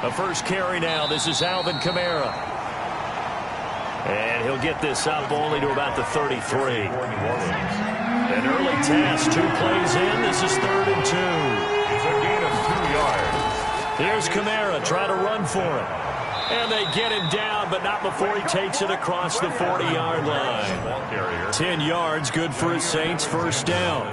A first carry now. This is Alvin Kamara. And he'll get this up only to about the 33. An early task, 2 plays in. This is 3rd and 2. It's a gain of 2 yards. Here's Kamara, try to run for it. And they get him down, but not before he takes it across the 40-yard line. 10 yards, good for his Saints, first down.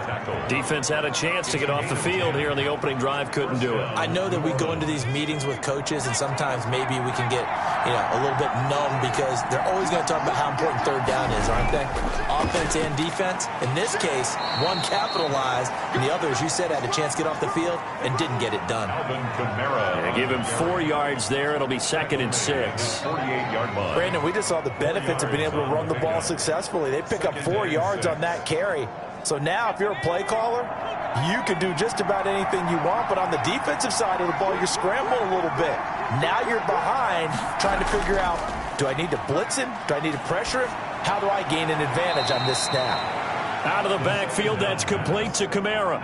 Defense had a chance to get off the field here on the opening drive, couldn't do it. I know that we go into these meetings with coaches, and sometimes maybe we can get, a little bit numb because they're always going to talk about how important 3rd down is, aren't they? Offense and defense. In this case, one capitalized, and the other, as you said, had a chance to get off the field and didn't get it done. Yeah, give him 4 yards there. It'll be 2nd and 6. 48-yard line. Brandon, we just saw the benefits of being able to run the ball successfully. They pick up 4 yards on that carry. So now if you're a play caller, you can do just about anything you want, but on the defensive side of the ball, you're scrambling a little bit. Now you're behind trying to figure out, do I need to blitz him? Do I need to pressure him? How do I gain an advantage on this snap? Out of the backfield, that's complete to Kamara.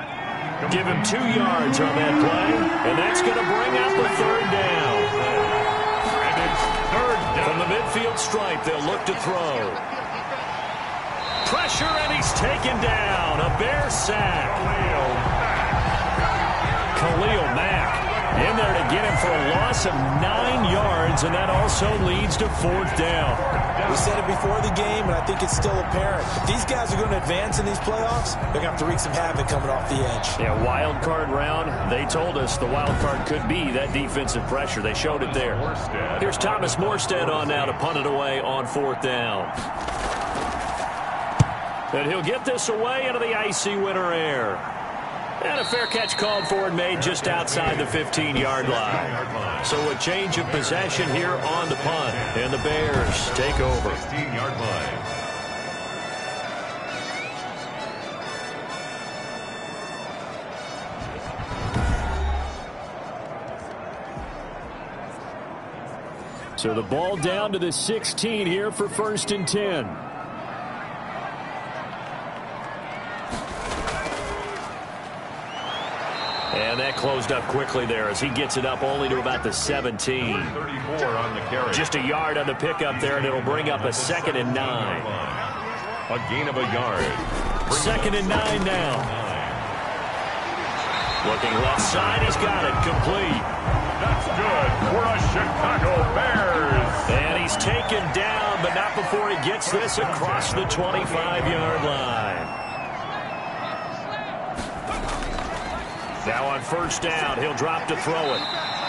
Give him 2 yards on that play, and that's going to bring up the 3rd down. And it's 3rd down. From the midfield stripe, they'll look to throw. Pressure, and he's taken down. A Bear sack. Khalil Mack in there to get him for a loss of 9 yards, and that also leads to 4th down. We said it before the game, and I think it's still apparent. If these guys are going to advance in these playoffs, they're going to have to wreak some havoc coming off the edge. Yeah, wild card round. They told us the wild card could be that defensive pressure. They showed it there. Here's Thomas Morstead on now to punt it away on 4th down. And he'll get this away into the icy winter air. And a fair catch called for and made just outside the 15-yard line. So a change of possession here on the punt. And the Bears take over. 16-yard line. So the ball down to the 16 here for 1st and 10. And that closed up quickly there as he gets it up only to about the 17. 34 on the carry. Just a yard on the pickup there, and it'll bring up a 2nd and 9. A gain of a yard. 2nd and 9 now. Looking left side, he's got it complete. That's good for a Chicago Bears. And he's taken down, but not before he gets this across the 25-yard line. Now on 1st down, he'll drop to throw it.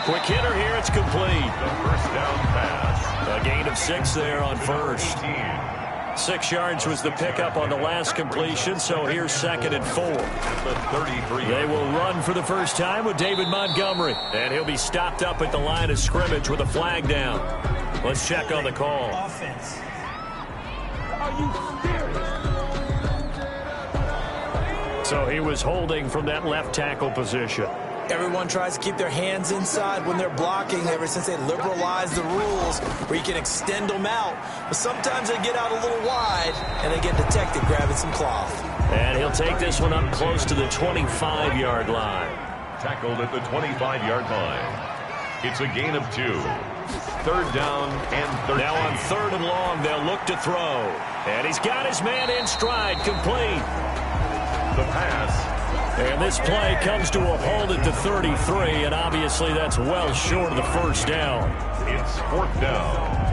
Quick hitter here, it's complete. The 1st down pass. A gain of 6 there on 1st. 6 yards was the pickup on the last completion, so here's 2nd and 4. The 33. They will run for the first time with David Montgomery, and he'll be stopped up at the line of scrimmage with a flag down. Let's check on the call. Offense. Are you serious? So he was holding from that left tackle position. Everyone tries to keep their hands inside when they're blocking ever since they liberalized the rules where you can extend them out. But sometimes they get out a little wide and they get detected grabbing some cloth. And he'll take this one up close to the 25-yard line. Tackled at the 25-yard line. It's a gain of 2. 3rd down and 13. Now on 3rd and long, they'll look to throw. And he's got his man in stride, complete. The pass. And this play comes to a hold at the 33, and obviously that's well short of the 1st down. It's 4th down.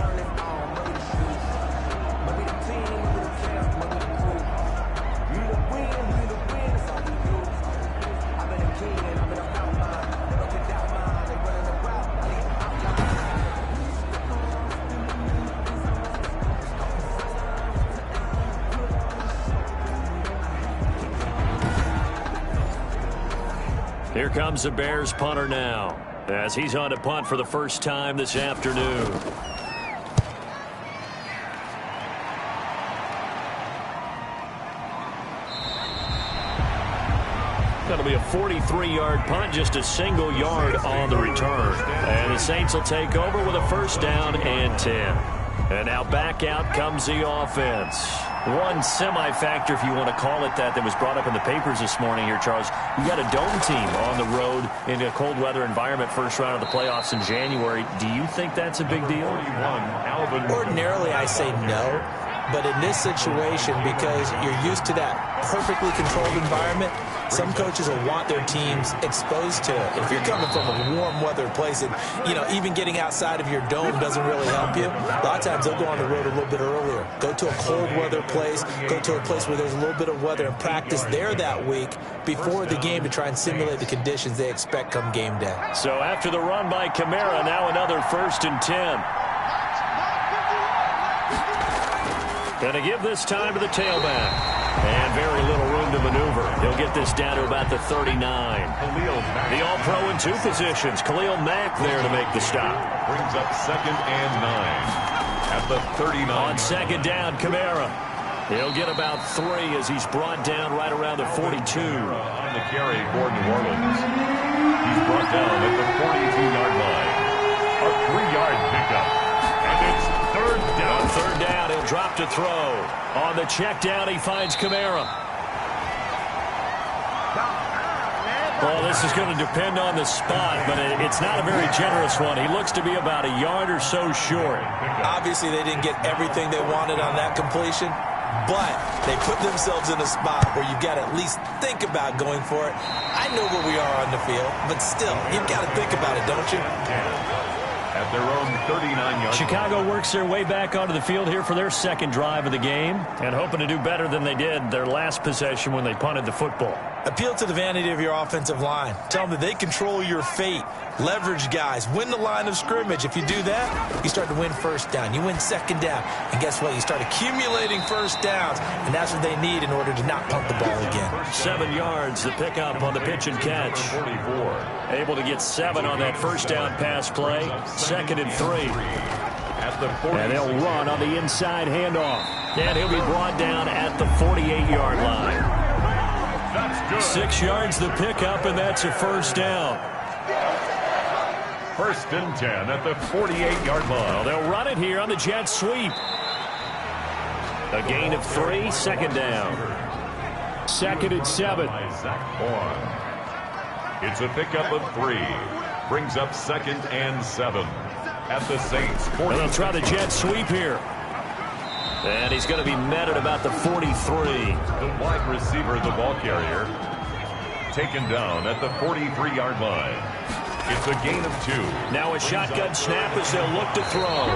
Here comes the Bears punter now, as he's on to punt for the first time this afternoon. That'll be a 43-yard punt, just a single yard on the return. And the Saints will take over with a 1st down and 10. And now back out comes the offense. One semi-factor, if you want to call it that was brought up in the papers this morning here, Charles. You got a dome team on the road in a cold weather environment, first round of the playoffs in January. Do you think that's a big deal? Ordinarily, I say no. But in this situation, because you're used to that perfectly controlled environment, some coaches will want their teams exposed to it. If you're coming from a warm weather place and, even getting outside of your dome doesn't really help you, a lot of times they'll go on the road a little bit earlier. Go to a cold weather place, go to a place where there's a little bit of weather and practice there that week before the game to try and simulate the conditions they expect come game day. So after the run by Kamara, now another 1st and 10. Going to give this time to the tailback. And very little room to maneuver. He'll get this down to about the 39. The All-Pro in 2 positions. Khalil Mack there to make the stop. Brings up 2nd and 9 at the 39. On 2nd down, Kamara. He'll get about 3 as he's brought down right around the 42. On the carry for New Orleans. He's brought down at the 42-yard line. A 3-yard pickup. And it's 3rd down. On 3rd down, he'll drop to throw. On the check down, he finds Kamara. Well, this is going to depend on the spot, but it's not a very generous one. He looks to be about a yard or so short. Obviously, they didn't get everything they wanted on that completion, but they put themselves in a spot where you've got to at least think about going for it. I know where we are on the field, but still, you've got to think about it, don't you? At their own 39-yard. Chicago works their way back onto the field here for their 2nd drive of the game and hoping to do better than they did their last possession when they punted the football. Appeal to the vanity of your offensive line. Tell them that they control your fate. Leverage guys. Win the line of scrimmage. If you do that, you start to win 1st down. You win 2nd down. And guess what? You start accumulating 1st downs, and that's what they need in order to not punt the ball again. 7 yards, the pickup on the pitch and catch. 44. Able to get 7 on that 1st down pass play. 2nd and 3. At the 40. And they'll run on the inside handoff. And he'll be brought down at the 48-yard line. That's good. 6 yards the pickup, and that's a 1st down. 1st and 10 at the 48-yard line. Well, they'll run it here on the jet sweep. A gain of 3, 2nd down. 2nd and 7. It's a pickup of 3. Brings up 2nd and 7 at the Saints 40. And they'll try the jet sweep here. And he's going to be met at about the 43. The wide receiver, the ball carrier, taken down at the 43-yard line. It's a gain of 2. Now a shotgun snap as they'll look to throw.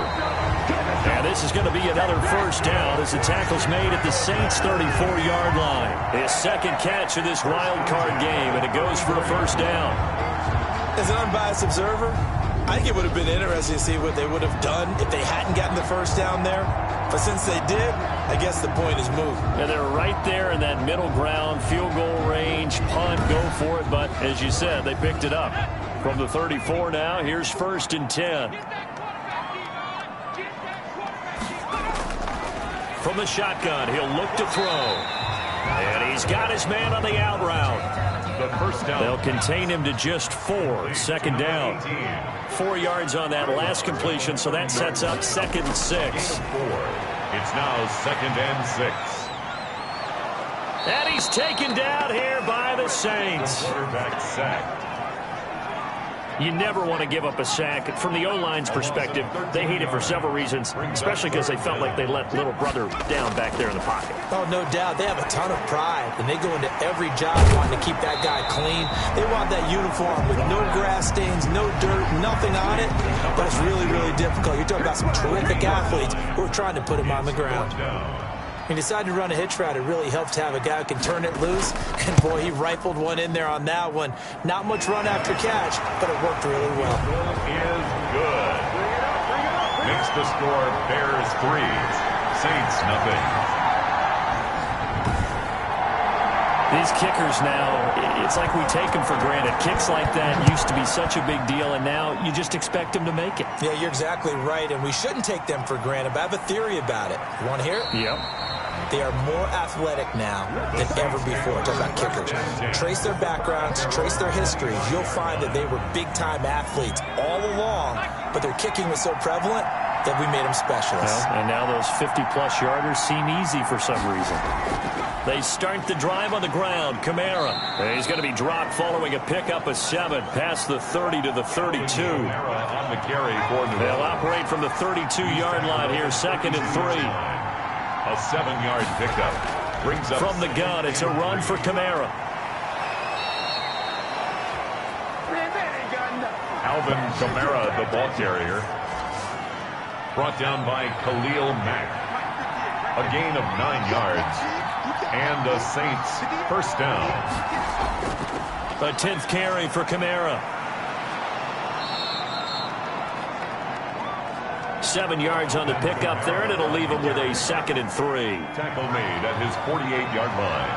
And this is going to be another 1st down as the tackle's made at the Saints' 34-yard line. His 2nd catch of this wild card game, and it goes for a 1st down. As an unbiased observer, I think it would have been interesting to see what they would have done if they hadn't gotten the 1st down there. But since they did, I guess the point is moved. And they're right there in that middle ground, field goal range, punt, go for it. But as you said, they picked it up. From the 34 now, here's 1st and 10. From the shotgun, he'll look to throw. And he's got his man on the out route. The 1st down. They'll contain him to just 4. 2nd down. 4 yards on that last completion, so that sets up 2nd and 6. It's now 2nd and 6. And he's taken down here by the Saints. Quarterback sacked. You never want to give up a sack. From the O-line's perspective, they hate it for several reasons, especially because they felt like they let little brother down back there in the pocket. Oh, no doubt. They have a ton of pride, and they go into every job wanting to keep that guy clean. They want that uniform with no grass stains, no dirt, nothing on it. But it's really, really difficult. You're talking about some terrific athletes who are trying to put him on the ground. He decided to run a hitch route. It really helped to have a guy who can turn it loose. And, boy, he rifled one in there on that one. Not much run after catch, but it worked really well. Is good. Makes the score Bears 3, Saints nothing. These kickers now, it's like we take them for granted. Kicks like that used to be such a big deal, and now you just expect them to make it. Yeah, you're exactly right, and we shouldn't take them for granted, but I have a theory about it. You want to hear it? Yep. They are more athletic now than ever before. Talk about kickers. Trace their backgrounds, trace their histories. You'll find that they were big-time athletes all along, but their kicking was so prevalent, that we made them specialists. Well, and now those 50-plus yarders seem easy for some reason. They start the drive on the ground. Kamara. He's going to be dropped following a pickup of 7 past the 30 to the 32. On the carry for New They'll Orleans. operate from the 32-yard line here, 2nd and 3. A 7-yard pickup. Brings up From the gun, it's a run for Kamara. Man, that ain't got nothing. Alvin Kamara, the ball carrier. Brought down by Khalil Mack. A gain of 9 yards. And the Saints first down. A 10th carry for Kamara. 7 yards on the pickup there, and it'll leave him with a 2nd and 3. Tackle made at his 48-yard line.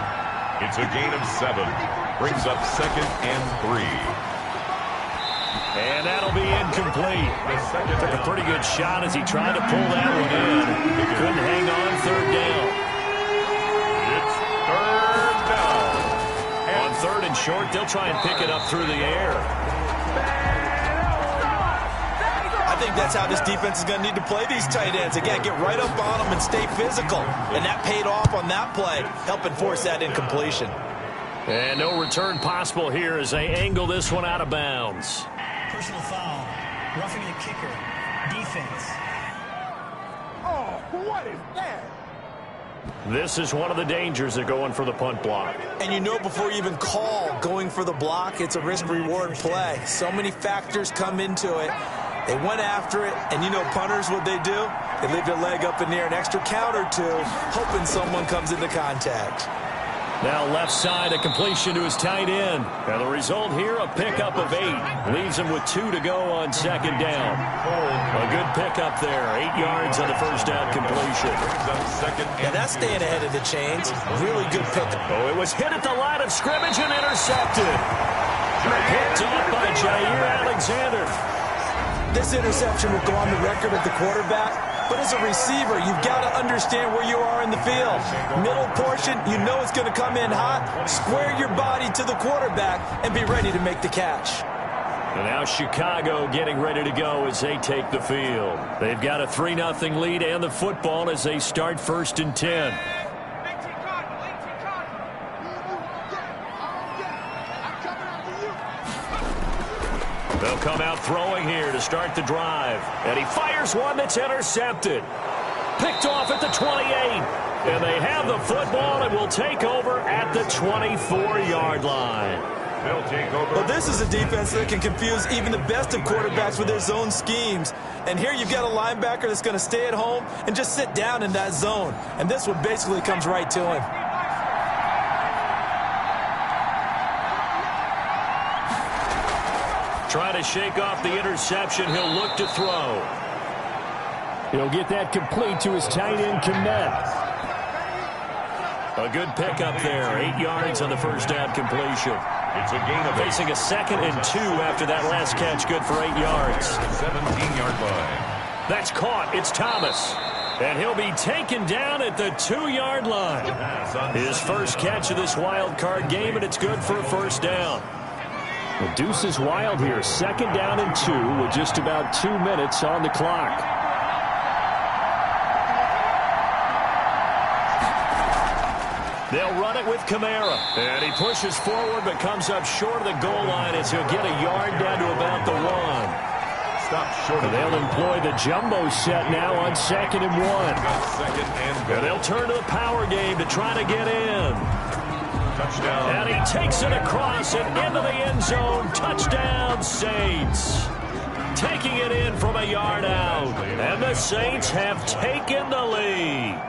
It's a gain of 7. Brings up 2nd and 3. And that'll be incomplete. Took a pretty good shot as he tried to pull that one in. Couldn't hang on, 3rd down. It's 3rd down. On 3rd and short, they'll try and pick it up through the air. I think that's how this defense is going to need to play these tight ends. Again, get right up on them and stay physical. And that paid off on that play, helping force that incompletion. And no return possible here as they angle this one out of bounds. Personal foul. Roughing the kicker. Defense. Oh, what is that? This is one of the dangers of going for the punt block. And you know before you even call going for the block, it's a risk-reward play. So many factors come into it. They went after it, and you know punters, what they do? They leave their leg up in the air an extra count or two, hoping someone comes into contact. Now left side, a completion to his tight end. And the result here, a pickup of 8. Leaves him with 2 to go on 2nd down. A good pickup there. 8 yards on the first down completion. Yeah, that's staying ahead of the chains. Really good pickup. Oh, it was hit at the line of scrimmage and intercepted. Picked up by Jair Alexander. This interception will go on the record of the quarterback, but as a receiver, you've got to understand where you are in the field. Middle portion, you know it's going to come in hot. Square your body to the quarterback and be ready to make the catch. And now Chicago getting ready to go as they take the field. They've got a 3-0 lead and the football as they start 1st and 10. They'll come out throwing here to start the drive. And he fires one that's intercepted. Picked off at the 28. And they have the football and will take over at the 24-yard line. They'll take over. Well, this is a defense that can confuse even the best of quarterbacks with their zone schemes. And here you've got a linebacker that's going to stay at home and just sit down in that zone. And this one basically comes right to him. Trying to shake off the interception. He'll look to throw. He'll get that complete to his tight end, Kmet. A good pickup there. 8 yards on the first down completion. It's a gain of 8. Facing a 2nd and 2 after that last catch. Good for 8 yards. 17-yard line. That's caught. It's Thomas. And he'll be taken down at the 2-yard line. His first catch of this wild card game, and it's good for a first down. The deuce is wild here. 2nd down and 2 with just about 2 minutes on the clock. They'll run it with Kamara. And he pushes forward but comes up short of the goal line as he'll get a yard down to about the 1. Stop short of They'll employ the jumbo set now on 2nd and 1. 2nd and goal. And they'll turn to the power game to try to get in. Touchdown. And he takes it across and into the end zone. Touchdown, Saints. Taking it in from a yard out. And the Saints have taken the lead.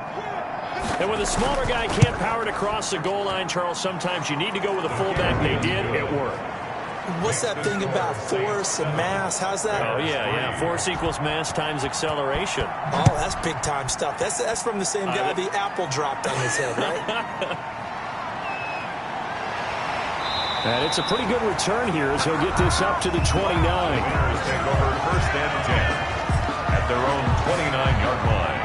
And when the smaller guy can't power it across the goal line, Charles, sometimes you need to go with a fullback. They did. It worked. What's that thing about force and mass? How's that? Oh, yeah. Force equals mass times acceleration. Oh, that's big-time stuff. That's from the same guy the apple dropped on his head, right? And it's a pretty good return here as he'll get this up to the 29. Bears take over 1st and 10 at their own 29-yard line.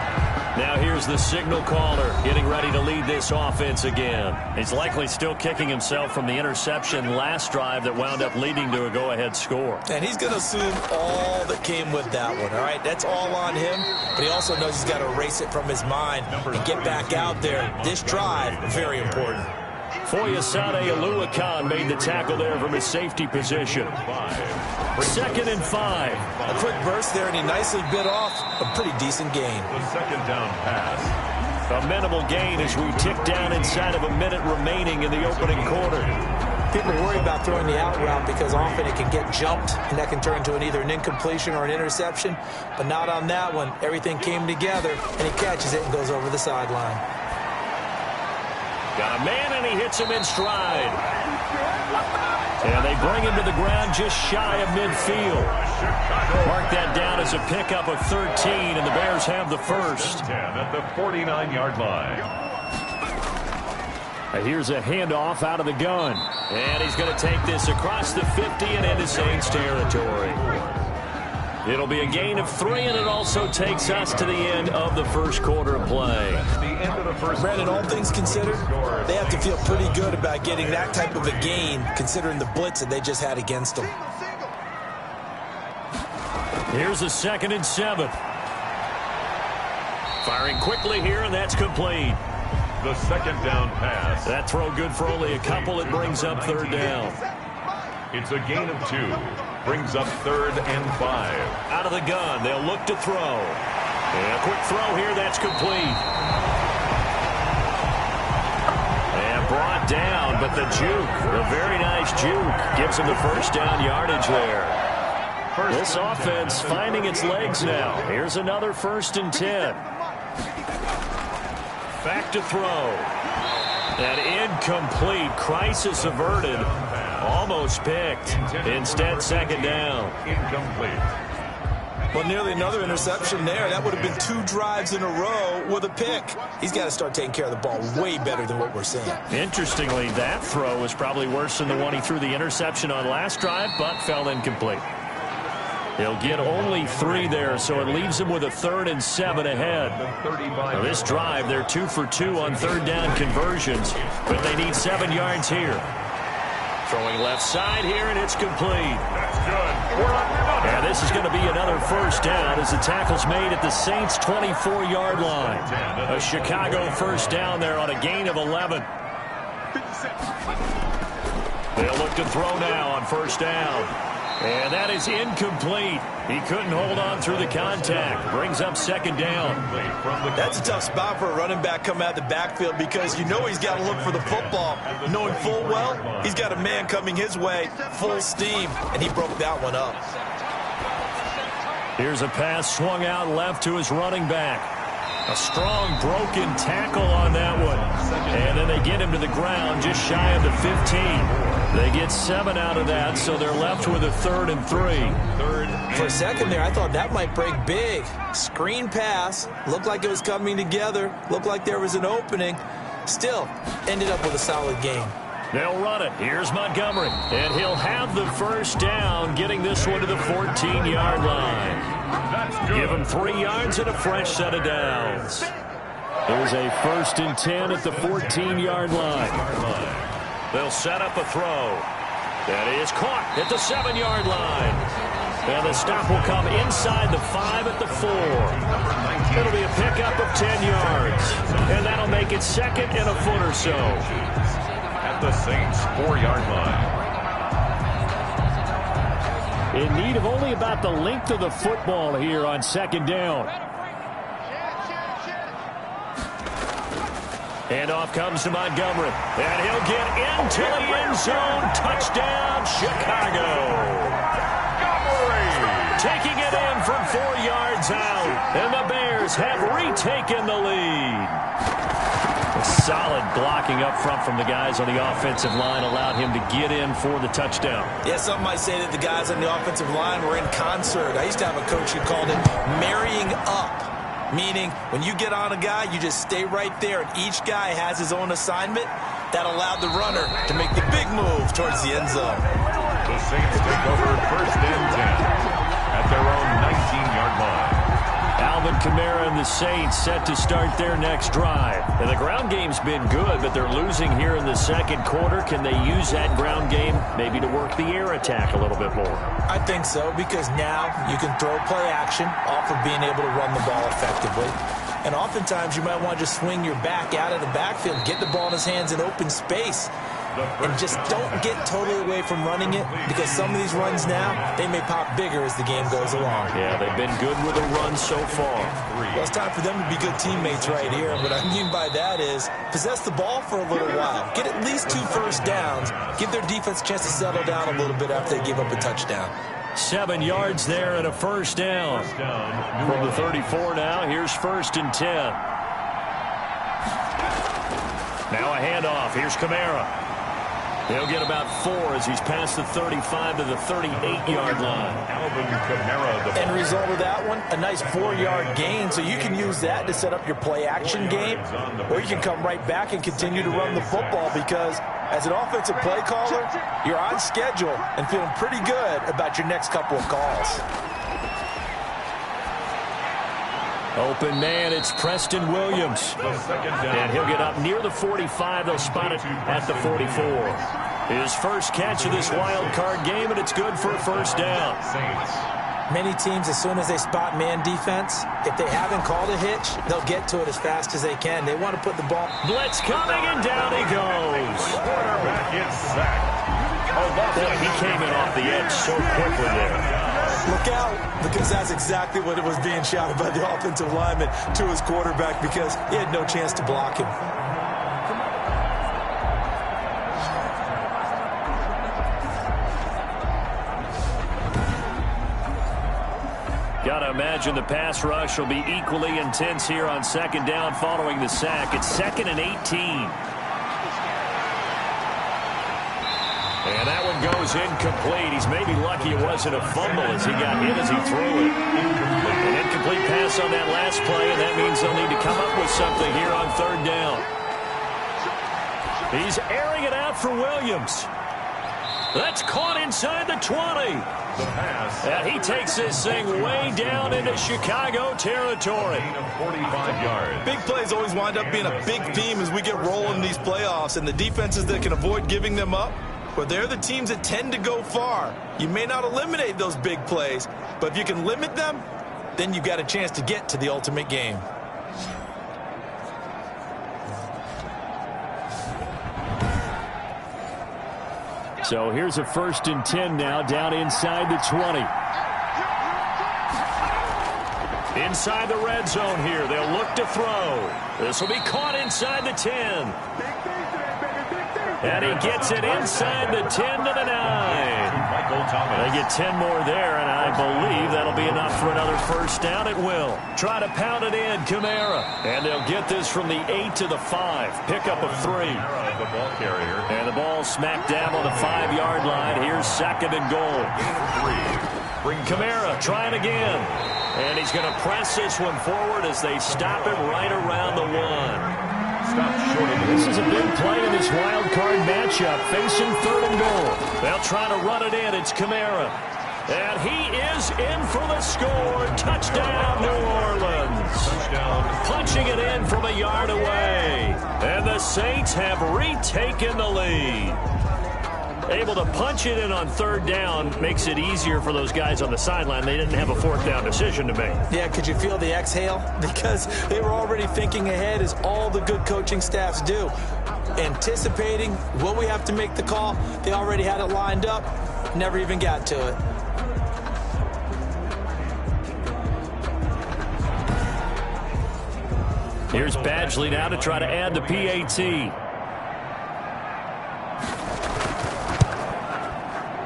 Now here's the the signal caller getting ready to lead this offense again. He's likely still kicking himself from the interception last drive that wound up leading to a go-ahead score. And he's going to assume all that came with that one, all right? That's all on him, but he also knows he's got to erase it from his mind and get back out there. This drive, very important. Foyesade Oluwakan made the tackle there from his safety position. 2nd and 5. A quick burst there, and he nicely bit off a pretty decent gain. The second down pass. A minimal gain as we tick down inside of a minute remaining in the opening quarter. People worry about throwing the out route because often it can get jumped, and that can turn into either an incompletion or an interception, but not on that one. Everything came together, and he catches it and goes over the sideline. Got a man, and he hits him in stride. And they bring him to the ground just shy of midfield. Mark that down as a pickup of 13, and the Bears have the first. 10 at the 49-yard line. Here's a handoff out of the gun. And he's going to take this across the 50 and into Saints territory. It'll be a gain of 3, and it also takes us to the end of the first quarter of play. The end of the first. Brandon, all things considered, they have to feel pretty good about getting that type of a gain, considering the blitz that they just had against them. Here's a 2nd and 7. Firing quickly here, and that's complete. The second down pass. That throw good for only a couple. It brings up 3rd down. It's a gain of 2. Brings up 3rd and 5. Out of the gun, they'll look to throw. And a quick throw here, that's complete. And brought down, but the juke, a very nice juke, gives him the first down yardage there. This offense finding its legs now. Here's another 1st and 10. Back to throw. And incomplete. Crisis averted. Almost picked. Instead, 2nd down. Incomplete. Well, nearly another interception there. That would have been 2 drives in a row with a pick. He's got to start taking care of the ball way better than what we're seeing. Interestingly, that throw was probably worse than the one he threw the interception on last drive, but fell incomplete. He'll get only 3 there, so it leaves him with a 3rd and 7 ahead. Now this drive, they're 2 for 2 on 3rd down conversions, but they need 7 yards here. Throwing left side here, and it's complete. That's good. And this is going to be another 1st down as the tackle's made at the Saints' 24-yard line. A Chicago 1st down there on a gain of 11. They'll look to throw now on 1st down. And that is incomplete. He couldn't hold on through the contact. Brings up 2nd down. That's a tough spot for a running back coming out of the backfield because you know he's got to look for the football, knowing full well he's got a man coming his way, full steam, and he broke that one up. Here's a pass swung out left to his running back. A strong broken tackle on that one. And then they get him to the ground just shy of the 15. They get 7 out of that, so they're left with a 3rd and 3. For a second there, I thought that might break big. Screen pass. Looked like it was coming together. Looked like there was an opening. Still, ended up with a solid game. They'll run it. Here's Montgomery. And he'll have the 1st down, getting this one to the 14-yard line. Give him 3 yards and a fresh set of downs. There's a 1st and 10 at the 14-yard line. They'll set up a throw. That is caught at the 7-yard line. And the stop will come inside the 5 at the 4. It'll be a pickup of 10 yards. And that'll make it 2nd and a foot or so. At the Saints' 4-yard line. In need of only about the length of the football here on 2nd down. And off comes to Montgomery. And he'll get into the end zone. Touchdown, Chicago. Taking it in from 4 yards out. And the Bears have retaken the lead. A solid blocking up front from the guys on the offensive line allowed him to get in for the touchdown. Yeah, some might say that the guys on the offensive line were in concert. I used to have a coach who called it marrying up. Meaning, when you get on a guy, you just stay right there, and each guy has his own assignment. That allowed the runner to make the big move towards the end zone. The Saints take over 1st and 10 at their own 19-yard line. Alvin Kamara in the Saints set to start their next drive. And the ground game's been good, but they're losing here in the second quarter. Can they use that ground game maybe to work the air attack a little bit more? I think so, because now you can throw play action off of being able to run the ball effectively. And oftentimes you might want to just swing your back out of the backfield, get the ball in his hands in open space, and just don't get totally away from running it, because some of these runs now, they may pop bigger as the game goes along. Yeah, they've been good with the run so far. Well, it's time for them to be good teammates right here. And what I mean by that is possess the ball for a little while. Get at least 2 first downs. Give their defense a chance to settle down a little bit after they give up a touchdown. 7 yards there and a first down. From the 34 now, here's 1st and 10. Now a handoff. Here's Kamara. He'll get about 4 as he's past the 35 to the 38-yard line. Alvin Kamara. End result of that one, a nice 4-yard gain, so you can use that to set up your play-action game, or you can come right back and continue to run the football, because as an offensive play caller, you're on schedule and feeling pretty good about your next couple of calls. Open man, it's Preston Williams. And he'll get up near the 45. They'll spot it at the 44. His first catch of this wild card game, and it's good for a first down. Many teams, as soon as they spot man defense, if they haven't called a hitch, they'll get to it as fast as they can. They want to put the ball. Blitz coming, and down he goes. Quarterback is sacked. Boy, he came in off the edge so quickly there. Look out, because that's exactly what it was being shouted by the offensive lineman to his quarterback, because he had no chance to block him. Got to imagine the pass rush will be equally intense here on second down following the sack. It's 2nd and 18. And that one goes incomplete. He's maybe lucky it wasn't a fumble as he got hit as he threw it. An incomplete pass on that last play, and that means they'll need to come up with something here on 3rd down. He's airing it out for Williams. That's caught inside the 20. And he takes this thing way down into Chicago territory. 45 yards. Big plays always wind up being a big theme as we get rolling in these playoffs, and the defenses that can avoid giving them up, well, they're the teams that tend to go far. You may not eliminate those big plays, but if you can limit them, then you've got a chance to get to the ultimate game. So here's a 1st and 10 now, down inside the 20. Inside the red zone here. They'll look to throw. This will be caught inside the 10. And he gets it inside the 10 to the 9. They get 10 more there, and I believe that'll be enough for another first down. It will. Try to pound it in, Kamara. And they'll get this from the 8 to the 5. Pickup of 3. The ball carrier. And the ball smacked down on the 5-yard line. Here's 2nd and goal. Bring Kamara, trying again. And he's going to press this one forward as they stop it right around the 1. This is a big play in this wild card matchup, facing 3rd and goal. They'll try to run it in. It's Kamara. And he is in for the score. Touchdown, New Orleans. Punching it in from a yard away. And the Saints have retaken the lead. Able to punch it in on 3rd down makes it easier for those guys on the sideline. They didn't have a 4th down decision to make. Yeah, could you feel the exhale? Because they were already thinking ahead, as all the good coaching staffs do. Anticipating, will we have to make the call? They already had it lined up, never even got to it. Here's Badgley now to try to add the PAT.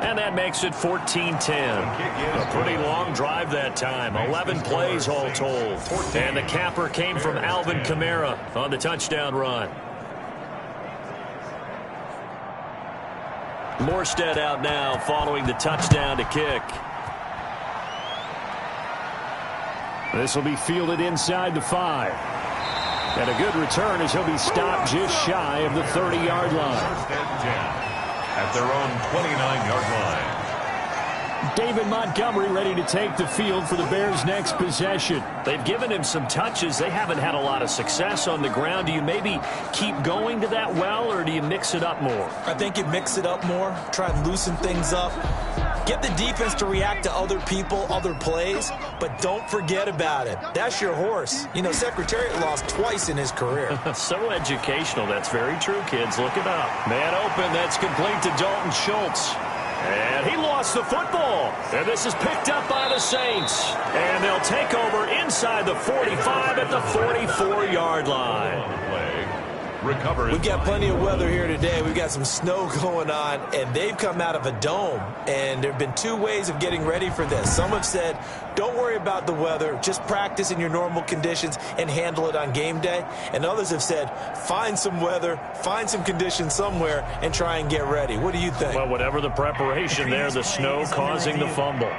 And that makes it 14-10. A pretty long drive that time. 11 plays all told. And the capper came from Alvin Kamara on the touchdown run. Morstead out now following the touchdown to kick. This will be fielded inside the 5. And a good return as he'll be stopped just shy of the 30-yard line. At their own 29-yard line. David Montgomery ready to take the field for the Bears' next possession. They've given him some touches. They haven't had a lot of success on the ground. Do you maybe keep going to that well, or do you mix it up more? I think you mix it up more, try and loosen things up. Get the defense to react to other people, other plays, but don't forget about it. That's your horse. You know, Secretariat lost twice in his career. So educational. That's very true, kids. Look it up. Man open. That's complete to Dalton Schultz. And he lost the football. And this is picked up by the Saints. And they'll take over inside the 45 at the 44-yard line. Recovers. We've got plenty of weather here today. We've got some snow going on, and they've come out of a dome. And there have been two ways of getting ready for this. Some have said, don't worry about the weather. Just practice in your normal conditions and handle it on game day. And others have said, find some weather, find some conditions somewhere, and try and get ready. What do you think? Well, whatever the preparation there, the snow causing the fumble.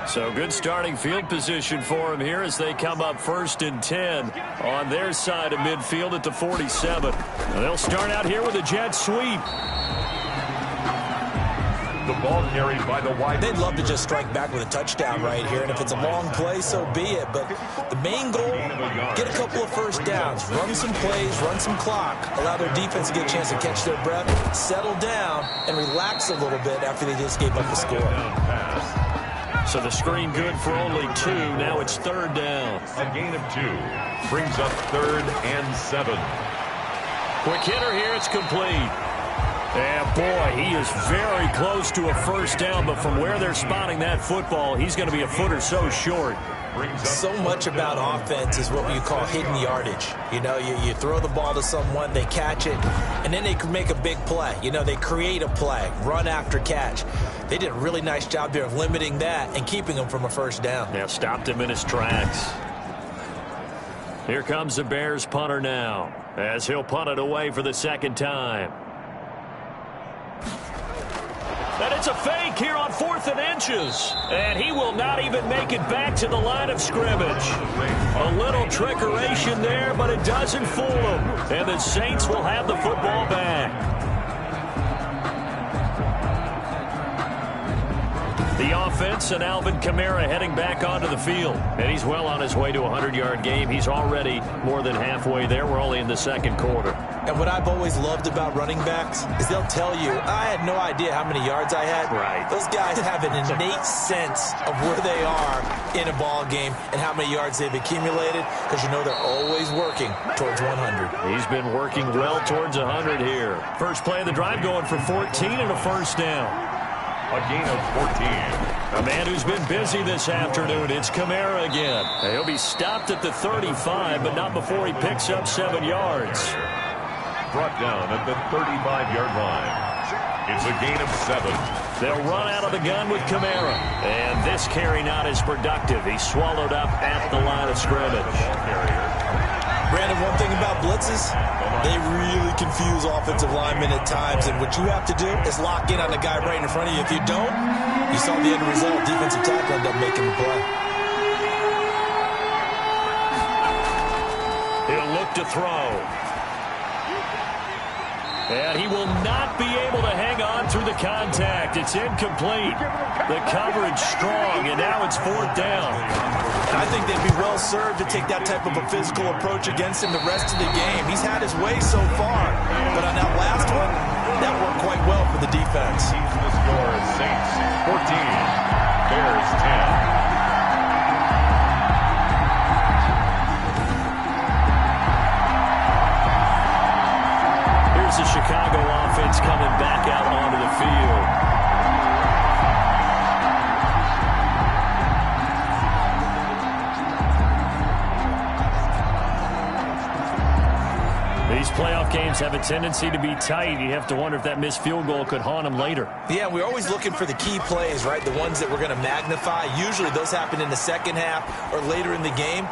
So good starting field position for him here as they come up 1st and 10 on their side of midfield at the 47. And they'll start out here with a jet sweep. The ball carried by the wide. They'd love to just strike back with a touchdown right here, and if it's a long play, so be it. But the main goal, get a couple of first downs, run some plays, run some clock, allow their defense to get a chance to catch their breath, settle down, and relax a little bit after they just gave up the score. So the screen good for only 2. Now it's 3rd down. A gain of 2 brings up 3rd and 7. Quick hitter here. It's complete. And boy, he is very close to a first down, but from where they're spotting that football, he's going to be a foot or so short. So much about offense is what you call hidden yardage. You know, you throw the ball to someone, they catch it, and then they can make a big play. You know, they create a play, run after catch. They did a really nice job there of limiting that and keeping him from a first down. Yeah, stopped him in his tracks. Here comes the Bears punter now, as he'll punt it away for the second time. And it's a fake here on 4th and inches. And he will not even make it back to the line of scrimmage. A little trickeration there, but it doesn't fool him. And the Saints will have the football back. The offense and Alvin Kamara heading back onto the field. And he's well on his way to a 100-yard game. He's already more than halfway there. We're only in the 2nd quarter. And what I've always loved about running backs is they'll tell you, I had no idea how many yards I had. Right. Those guys have an innate sense of where they are in a ball game and how many yards they've accumulated, because you know they're always working towards 100. He's been working well towards 100 here. First play of the drive going for 14 and a first down. A gain of 14. A man who's been busy this afternoon. It's Kamara again. He'll be stopped at the 35, but not before he picks up 7 yards. Brought down at the 35-yard line. It's a gain of 7. They'll run out of the gun with Kamara. And this carry not as productive. He's swallowed up at the line of scrimmage. Brandon, one thing about blitzes, they really confuse offensive linemen at times, and what you have to do is lock in on the guy right in front of you. If you don't, you saw the end result. Defensive tackle ended up making the play. He'll look to throw. And he will not be able to hang on through the contact. It's incomplete. The coverage strong, and now it's 4th down. And I think they'd be well served to take that type of a physical approach against him the rest of the game. He's had his way so far, but on that last one, that worked quite well for the defense. The score is Saints 14, Bears 10. The Chicago offense coming back out onto the field. These playoff games have a tendency to be tight. You have to wonder if that missed field goal could haunt them later. Yeah, we're always looking for the key plays, right? The ones that we're going to magnify. Usually those happen in the second half or later in the game.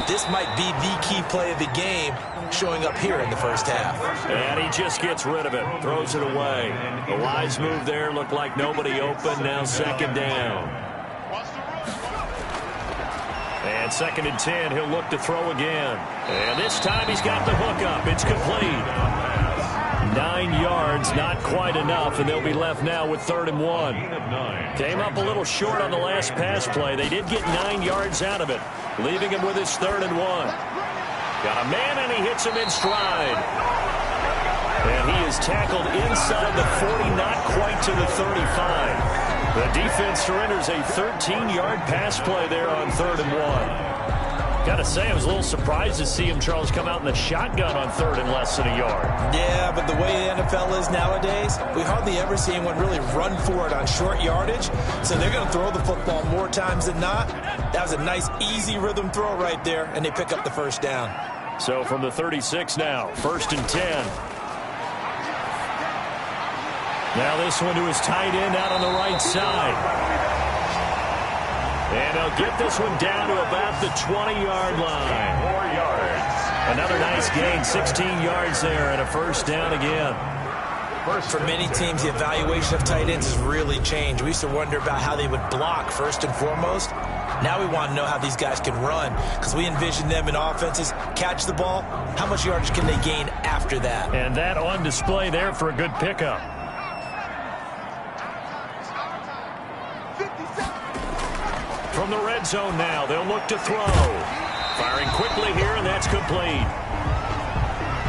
This might be the key play of the game showing up here in the first half. And he just gets rid of it, throws it away. The wise move there, looked like nobody open, now second down. And 2nd and 10, he'll look to throw again. And this time he's got the hook up. It's complete. 9 yards, not quite enough, and they'll be left now with 3rd and 1. Came up a little short on the last pass play. They did get 9 yards out of it, leaving him with his 3rd and 1. Got a man, and he hits him in stride. And he is tackled inside the 40, not quite to the 35. The defense surrenders a 13-yard pass play there on 3rd and 1. Got to say, I was a little surprised to see him, Charles, come out in the shotgun on 3rd and less than a yard. Yeah, but the way the NFL is nowadays, we hardly ever see anyone really run for it on short yardage. So they're going to throw the football more times than not. That was a nice, easy rhythm throw right there, and they pick up the first down. So from the 36 now, 1st and 10. Now this one to his tight end out on the right side. And they'll get this one down to about the 20-yard line. 4 yards. Another nice gain, 16 yards there, and a first down again. For many teams, the evaluation of tight ends has really changed. We used to wonder about how they would block first and foremost. Now we want to know how these guys can run, because we envision them in offenses catch the ball. How much yardage can they gain after that? And that on display there for a good pickup. From the red zone now, they'll look to throw. Firing quickly here, and that's complete.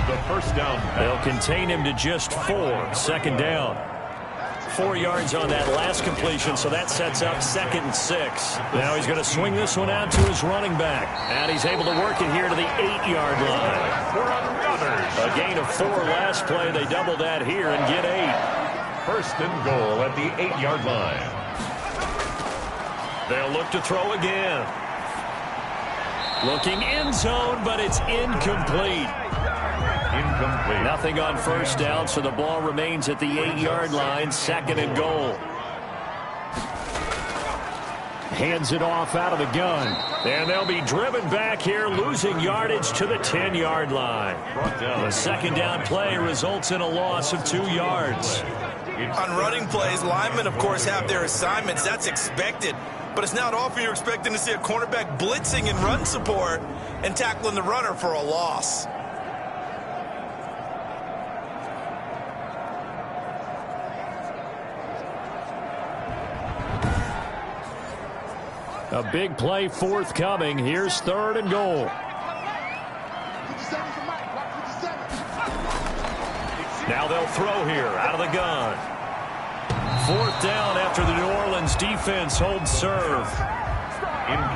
The first down. They'll contain him to just 4. 2nd down. 4 yards on that last completion, so that sets up 2nd and 6. Now he's going to swing this one out to his running back. And he's able to work it here to the 8-yard line. A gain of 4 last play. They double that here and get 8. 1st and goal at the 8-yard line. They'll look to throw again. Looking end zone, but it's incomplete. Incomplete. Nothing on first down, so the ball remains at the 8-yard line, 2nd and goal. Hands it off out of the gun. And they'll be driven back here, losing yardage to the 10-yard line. The 2nd down play results in a loss of 2 yards. On running plays, linemen, of course, have their assignments. That's expected. But it's not often you're expecting to see a cornerback blitzing in run support and tackling the runner for a loss. A big play forthcoming. Here's 3rd and goal. Now they'll throw here out of the gun. 4th down after the New Orleans defense holds serve.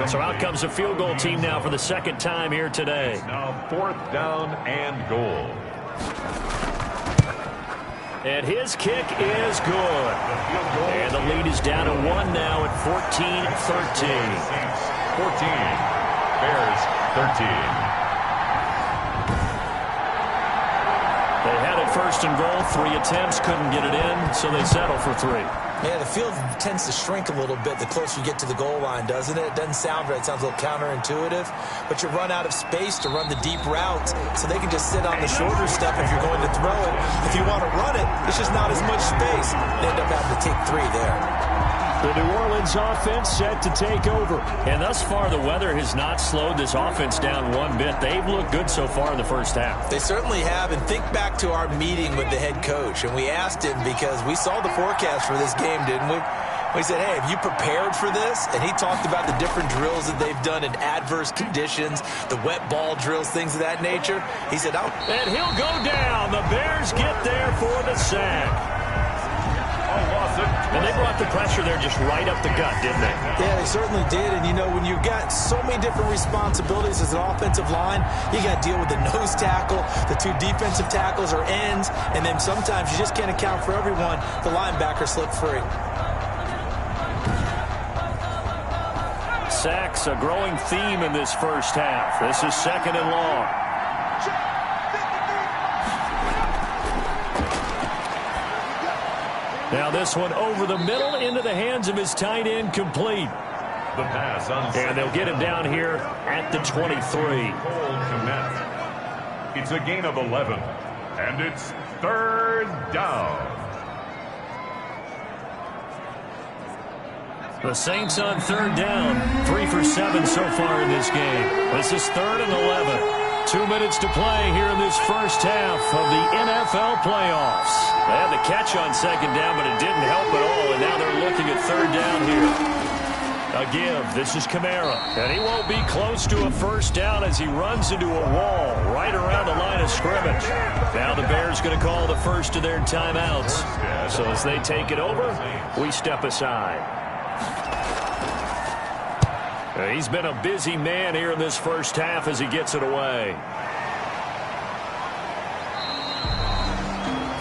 So out comes a field goal team now for the 2nd time here today. Now 4th down and goal. And his kick is good. And the lead is down to 1 now at 14-13. 14. Bears 13. They had it 1st and goal. 3 attempts, couldn't get it in, so they settle for 3. Yeah, the field tends to shrink a little bit the closer you get to the goal line, doesn't it? It doesn't sound right. It sounds a little counterintuitive. But you run out of space to run the deep routes, so they can just sit on the shorter stuff if you're going to throw it. If you want to run it, it's just not as much space. They end up having to take 3 there. The New Orleans offense set to take over. And thus far, the weather has not slowed this offense down one bit. They've looked good so far in the first half. They certainly have. And think back to our meeting with the head coach. And we asked him, because we saw the forecast for this game, didn't we? We said, hey, have you prepared for this? And he talked about the different drills that they've done in adverse conditions, the wet ball drills, things of that nature. He said, oh. And he'll go down. The Bears get there for the sack. And they brought the pressure there just right up the gut, didn't they? Yeah, they certainly did. And, you know, when you've got so many different responsibilities as an offensive line, you got to deal with the nose tackle, the 2 defensive tackles or ends, and then sometimes you just can't account for everyone. The linebacker slipped free. Sacks, a growing theme in this first half. This is 2nd and long. Now this one over the middle into the hands of his tight end, complete. The pass on And they'll get him down here at the 23. Cole Kmet. It's a gain of 11, and it's third down. The Saints on third down, 3 for 7 so far in this game. This is 3rd and 11. 2 minutes to play here in this first half of the NFL playoffs. They had the catch on second down, but it didn't help at all, and now they're looking at third down here. A give. This is Kamara, and he won't be close to a first down as he runs into a wall right around the line of scrimmage. Now the Bears going to call the first of their timeouts. So as they take it over, we step aside. He's been a busy man here in this first half as he gets it away.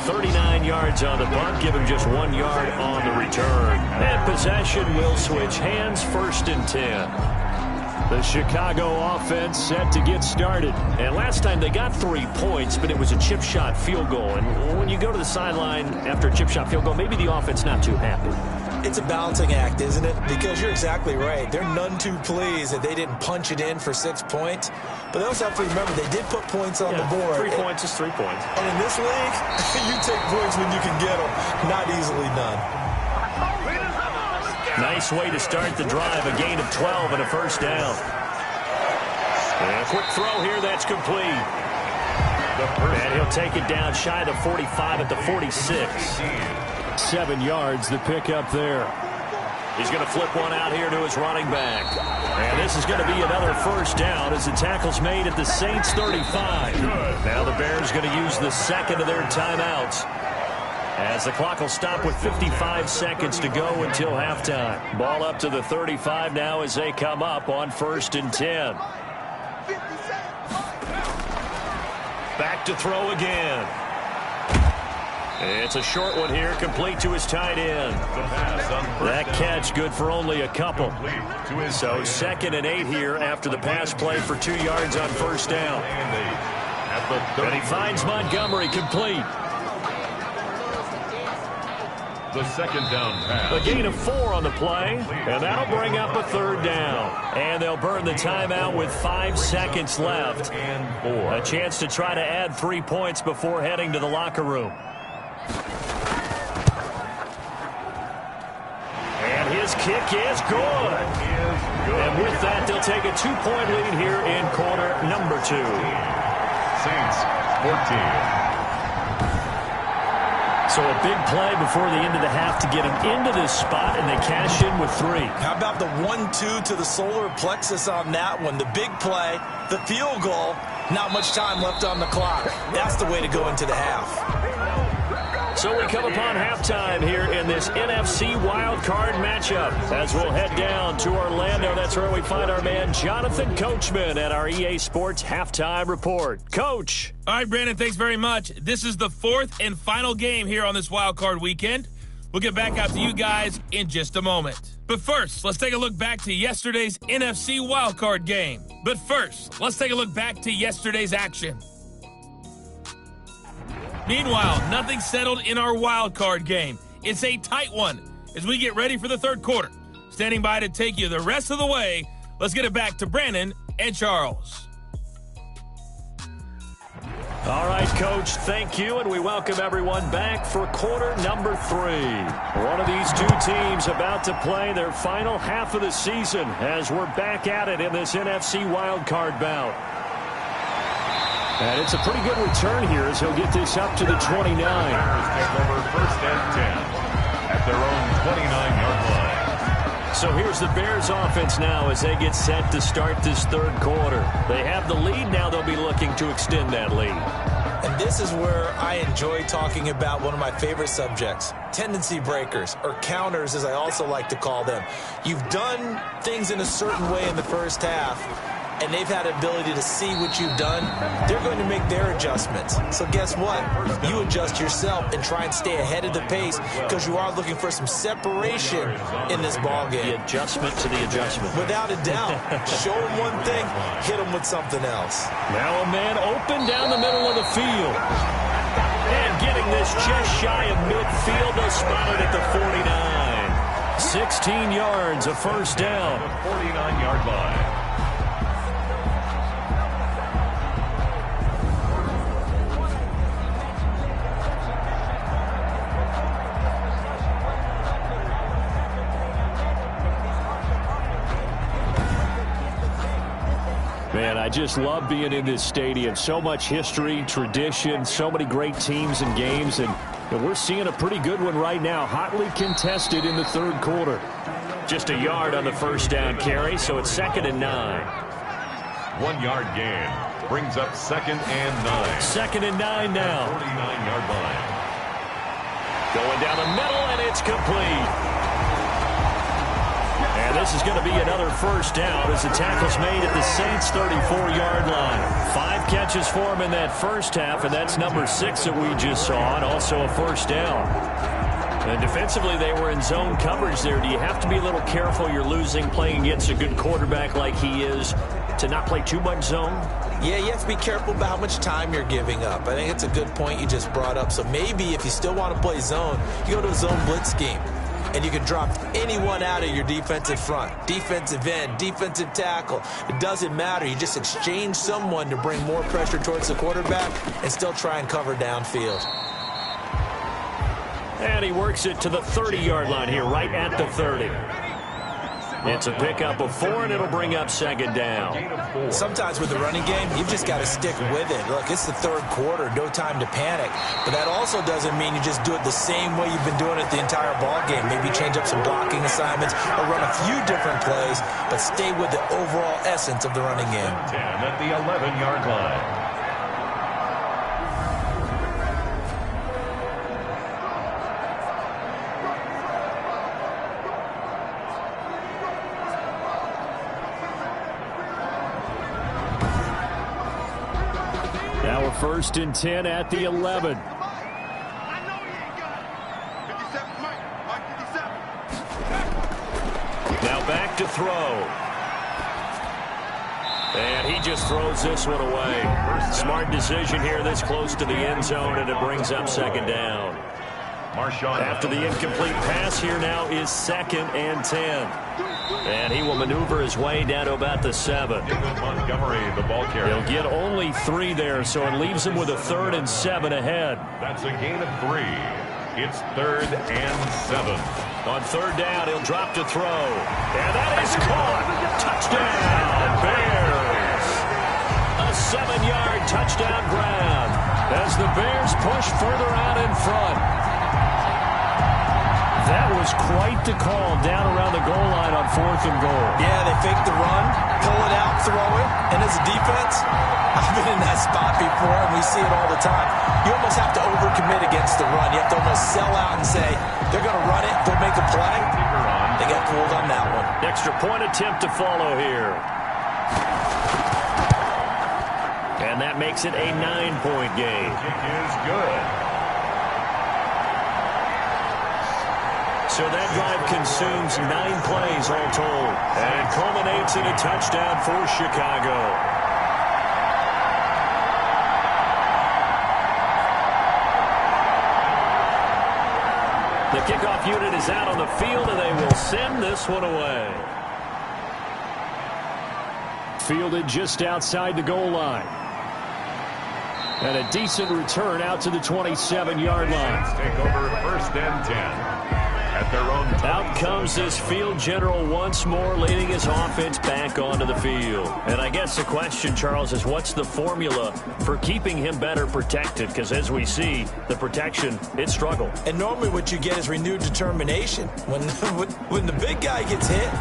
39 yards on the punt, give him just 1 yard on the return. And possession will switch hands, 1st and 10. The Chicago offense set to get started. And last time they got 3 points, but it was a chip shot field goal. And when you go to the sideline after a chip shot field goal, maybe the offense not too happy. It's a balancing act, isn't it? Because you're exactly right. They're none too pleased that they didn't punch it in for 6 points. But they also have to remember they did put points on the board. 3 points is 3 points. And in this league, you take points when you can get them. Not easily done. Nice way to start the drive. A gain of 12 and a first down. And a quick throw here. That's complete. And he'll take it down shy of the 45 at the 46. 7 yards the pick up there. He's going to flip one out here to his running back. And this is going to be another first down as the tackle's made at the Saints 35. Now the Bears going to use the second of their timeouts, as the clock will stop with 55 seconds to go until halftime. Ball up to the 35 now as they come up on 1st and 10. Back to throw again. It's a short one here, complete to his tight end. That catch good for only a couple. So 2nd and 8 here after the pass play for 2 yards on first down. And he finds Montgomery complete. The 2nd down pass. A gain of 4 on the play, and that'll bring up a 3rd down. And they'll burn the timeout with 5 seconds left. A chance to try to add 3 points before heading to the locker room. And his kick is good. And with that, they'll take a 2-point lead here in quarter number 2. Saints 14. So a big play before the end of the half to get him into this spot, and they cash in with 3. How about the 1-2 to the solar plexus on that one? The big play, the field goal, not much time left on the clock. That's the way to go into the half. So we come upon halftime here in this NFC wildcard matchup as we'll head down to Orlando. That's where we find our man Jonathan Coachman at our EA Sports Halftime Report. Coach. All right, Brandon, thanks very much. This is the 4th and final game here on this wildcard weekend. We'll get back out to you guys in just a moment. But first, let's take a look back to yesterday's NFC wildcard game. But first, let's take a look back to yesterday's action. Meanwhile, nothing settled in our wild card game. It's a tight one as we get ready for the 3rd quarter. Standing by to take you the rest of the way, let's get it back to Brandon and Charles. All right, Coach, thank you, and we welcome everyone back for quarter number 3. One of these 2 teams about to play their final half of the season as we're back at it in this NFC wildcard bout. And it's a pretty good return here as he'll get this up to the 29. Bears take over 1st and 10 at their own 29-yard line. So here's the Bears offense now as they get set to start this 3rd quarter. They have the lead. Now they'll be looking to extend that lead. And this is where I enjoy talking about one of my favorite subjects, tendency breakers, or counters as I also like to call them. You've done things in a certain way in the first half, and they've had the ability to see what you've done. They're going to make their adjustments. So guess what? You adjust yourself and try and stay ahead of the pace because you are looking for some separation in this ball game. The adjustment to the adjustment. Without a doubt. Show them one thing, hit them with something else. Now a man open down the middle of the field. And getting this just shy of midfield, they'll spot it at the 49. 16 yards, a first down. The 49-yard line. Man, I just love being in this stadium. So much history, tradition, so many great teams and games, and we're seeing a pretty good one right now. Hotly contested in the third quarter. Just a yard on the first down carry, so it's 2nd and 9. 1 yard gain brings up 2nd and 9. 2nd and 9 now. 49-yard line. Going down the middle, and it's complete. And this is going to be another first down as the tackle's made at the Saints' 34-yard line. 5 catches for him in that first half, and that's number 6 that we just saw, and also a first down. And defensively, they were in zone coverage there. Do you have to be a little careful? You're losing, playing against a good quarterback like he is, to not play too much zone? Yeah, you have to be careful about how much time you're giving up. I think it's a good point you just brought up. So maybe if you still want to play zone, you go to a zone blitz scheme. And you can drop anyone out of your defensive front. Defensive end, defensive tackle. It doesn't matter. You just exchange someone to bring more pressure towards the quarterback and still try and cover downfield. And he works it to the 30-yard line here, right at the 30. It's a pickup of 4, and it'll bring up 2nd down. Sometimes with the running game, you've just got to stick with it. Look, it's the third quarter, no time to panic. But that also doesn't mean you just do it the same way you've been doing it the entire ball game. Maybe change up some blocking assignments or run a few different plays, but stay with the overall essence of the running game. 10 at the 11-yard line. Now a 1st and 10 at the 11. Now back to throw. And he just throws this one away. Smart decision here this close to the end zone, and it brings up 2nd down. After the incomplete pass, here now is 2nd and 10. And he will maneuver his way down to about the 7. Montgomery, the ball carrier. He'll get only 3 there, so it leaves him with a 3rd and 7 ahead. That's a gain of 3. It's 3rd and 7. On 3rd down, he'll drop to throw. And that is caught. Touchdown, Bears. A 7-yard touchdown grab as the Bears push further out in front. That was quite the call down around the goal line on 4th and goal. Yeah, they fake the run, pull it out, throw it, and as a defense, I've been in that spot before, and we see it all the time. You almost have to overcommit against the run. You have to almost sell out and say, they're going to run it, they'll make a play. They got fooled on that one. Extra point attempt to follow here. And that makes it a 9-point game. Kick is good. So that drive consumes 9 plays all told and culminates in a touchdown for Chicago. The kickoff unit is out on the field, and they will send this one away. Fielded just outside the goal line. And a decent return out to the 27-yard line. Take over 1st and 10. At their own Out comes this field general once more, leading his offense back onto the field. And I guess the question, Charles, is what's the formula for keeping him better protected? Because as we see, the protection, it struggled. And normally what you get is renewed determination. When the big guy gets hit,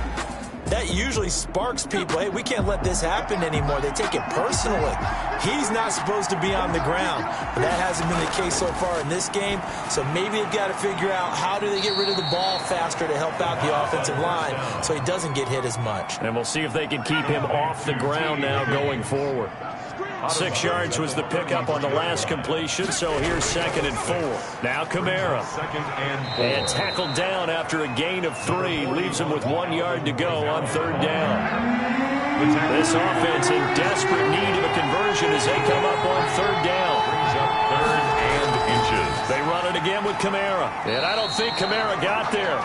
that usually sparks people. Hey, we can't let this happen anymore. They take it personally. He's not supposed to be on the ground. But that hasn't been the case so far in this game. So maybe they've got to figure out how do they get rid of the ball faster to help out the offensive line so he doesn't get hit as much. And we'll see if they can keep him off the ground now going forward. 6 yards was the pickup on the last completion, so here's 2nd and 4. Now Kamara. 2nd and 4. And tackled down after a gain of 3. Leaves him with 1 yard to go on 3rd down. This offense in desperate need of a conversion as they come up on 3rd down. Brings up 3rd and inches. They run it again with Kamara. And I don't think Kamara got there.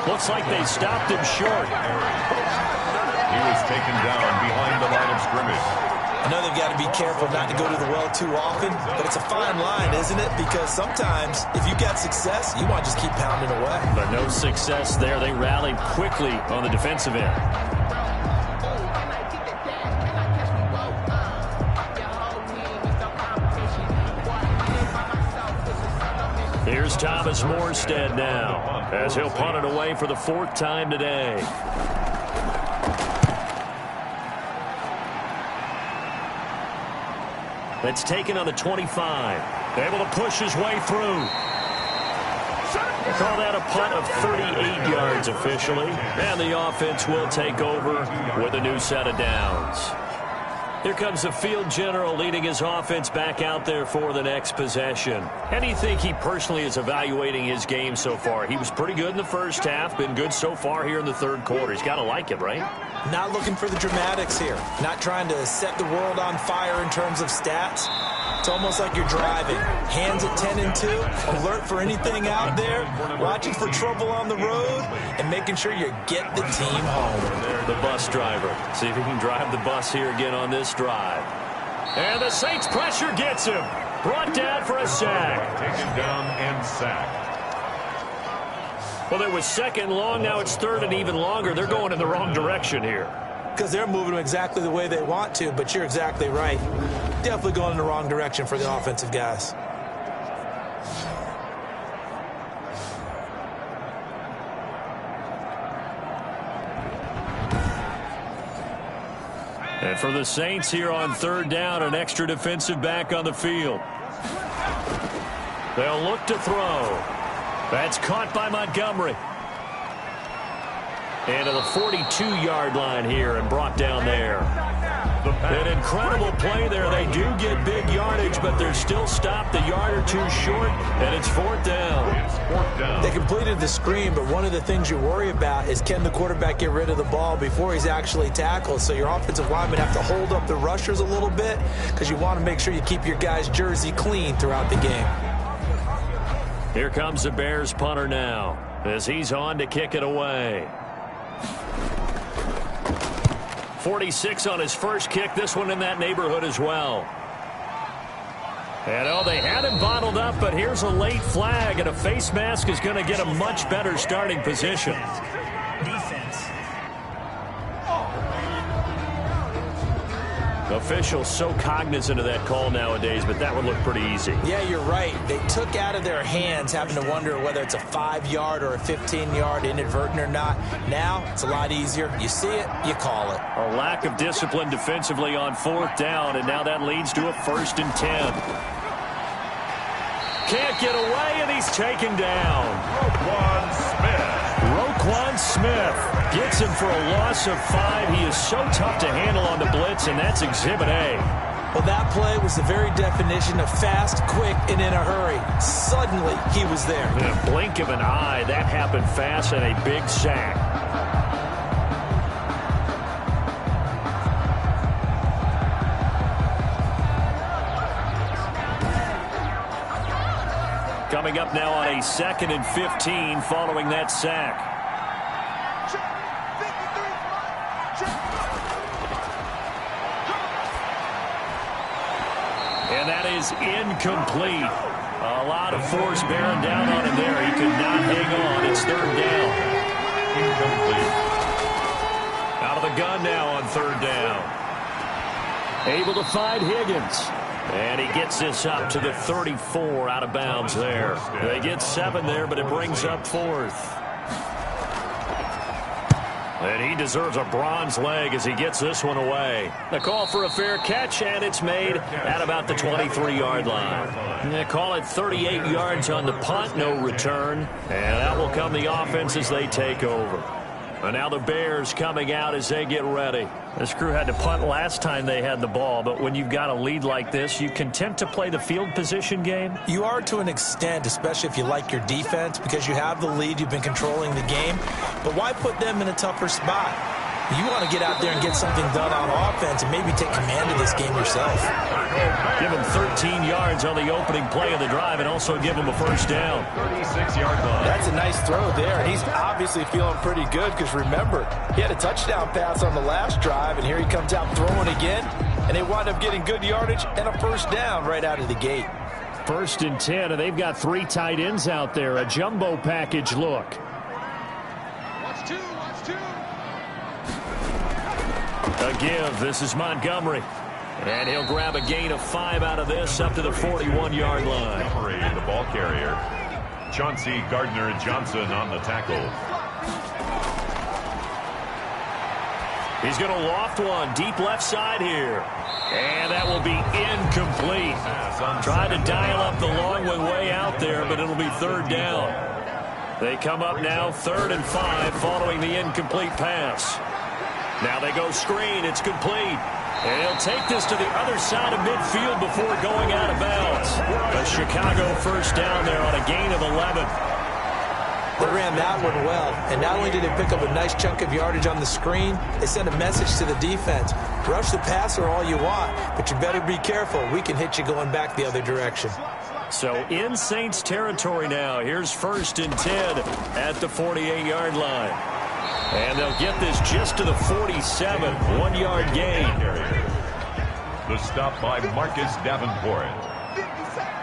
Looks like they stopped him short. He was taken down behind the line of scrimmage. I know they've got to be careful not to go to the well too often, but it's a fine line, isn't it? Because sometimes if you got success, you want to just keep pounding away. But no success there. They rallied quickly on the defensive end. Here's Thomas Morstead now, as he'll punt it away for the 4th time today. That's taken on the 25. Able to push his way through. They call that a punt of 38 yards officially. And the offense will take over with a new set of downs. Here comes the field general leading his offense back out there for the next possession. How do you think he personally is evaluating his game so far? He was pretty good in the first half, been good so far here in the 3rd quarter. He's got to like it, right? Not looking for the dramatics here. Not trying to set the world on fire in terms of stats. It's almost like you're driving. Hands at 10 and 2, alert for anything out there, watching for trouble on the road, and making sure you get the team home. The bus driver. See if he can drive the bus here again on this drive. And the Saints pressure gets him. Brought down for a sack. Taken down and sacked. Well, there was 2nd long. Now it's 3rd and even longer. They're going in the wrong direction here. Because they're moving them exactly the way they want to, but you're exactly right. Definitely going in the wrong direction for the offensive guys. And for the Saints here on 3rd down, an extra defensive back on the field. They'll look to throw. That's caught by Montgomery. And to the 42-yard line here and brought down there. An incredible play there. They do get big yardage, but they're still stopped a yard or 2 short, and it's 4th down. They completed the screen, but one of the things you worry about is can the quarterback get rid of the ball before he's actually tackled? So your offensive linemen have to hold up the rushers a little bit because you want to make sure you keep your guy's jersey clean throughout the game. Here comes the Bears punter now as he's on to kick it away. 46 on his first kick. This one in that neighborhood as well. And, oh, they had him bottled up, but here's a late flag, and a face mask is going to get a much better starting position. Defense. Officials so cognizant of that call nowadays, but that would look pretty easy. Yeah, you're right. They took out of their hands having to wonder whether it's a 5-yard or a 15-yard inadvertent or not. Now, it's a lot easier. You see it, you call it. A lack of discipline defensively on 4th down, and now that leads to a 1st and 10. Can't get away, and he's taken down. Roquan Smith gets him for a loss of 5. He is so tough to handle on the blitz, and that's Exhibit A. Well, that play was the very definition of fast, quick, and in a hurry. Suddenly, he was there. In a blink of an eye, that happened fast, and a big sack. Coming up now on a 2nd and 15 following that sack. And that is incomplete. A lot of force bearing down on him there. He could not hang on. It's 3rd down. Incomplete. Out of the gun now on 3rd down. Able to find Higgins. And he gets this up to the 34 out of bounds there. They get 7 there, but it brings up 4th. And he deserves a bronze leg as he gets this one away. The call for a fair catch, and it's made at about the 23-yard line. They call it 38 yards on the punt, no return. And that will come the offense as they take over. And now the Bears coming out as they get ready. This crew had to punt last time they had the ball, but when you've got a lead like this, you content to play the field position game? You are to an extent, especially if you like your defense, because you have the lead, you've been controlling the game. But why put them in a tougher spot? You want to get out there and get something done on offense and maybe take command of this game yourself. Give him 13 yards on the opening play of the drive and also give him a first down. 36-yard line. That's a nice throw there, and he's obviously feeling pretty good because, remember, he had a touchdown pass on the last drive, and here he comes out throwing again, and they wind up getting good yardage and a first down right out of the gate. 1st and 10, and they've got 3 tight ends out there. A jumbo package look. Watch two. A give. This is Montgomery. And he'll grab a gain of 5 out of this up to the 41-yard line. Montgomery, the ball carrier. Chauncey Gardner-Johnson on the tackle. He's going to loft one deep left side here. And that will be incomplete. Tried to dial up the long way out there, but it'll be 3rd down. They come up now 3rd and 5 following the incomplete pass. Now they go screen. It's complete. And he'll take this to the other side of midfield before going out of bounds. A Chicago first down there on a gain of 11. They ran that one well, and not only did they pick up a nice chunk of yardage on the screen, they sent a message to the defense. Rush the passer all you want, but you better be careful. We can hit you going back the other direction. So in Saints territory now. Here's 1st and 10 at the 48-yard line. And they'll get this just to the 47, 1-yard gain. The stop by Marcus Davenport.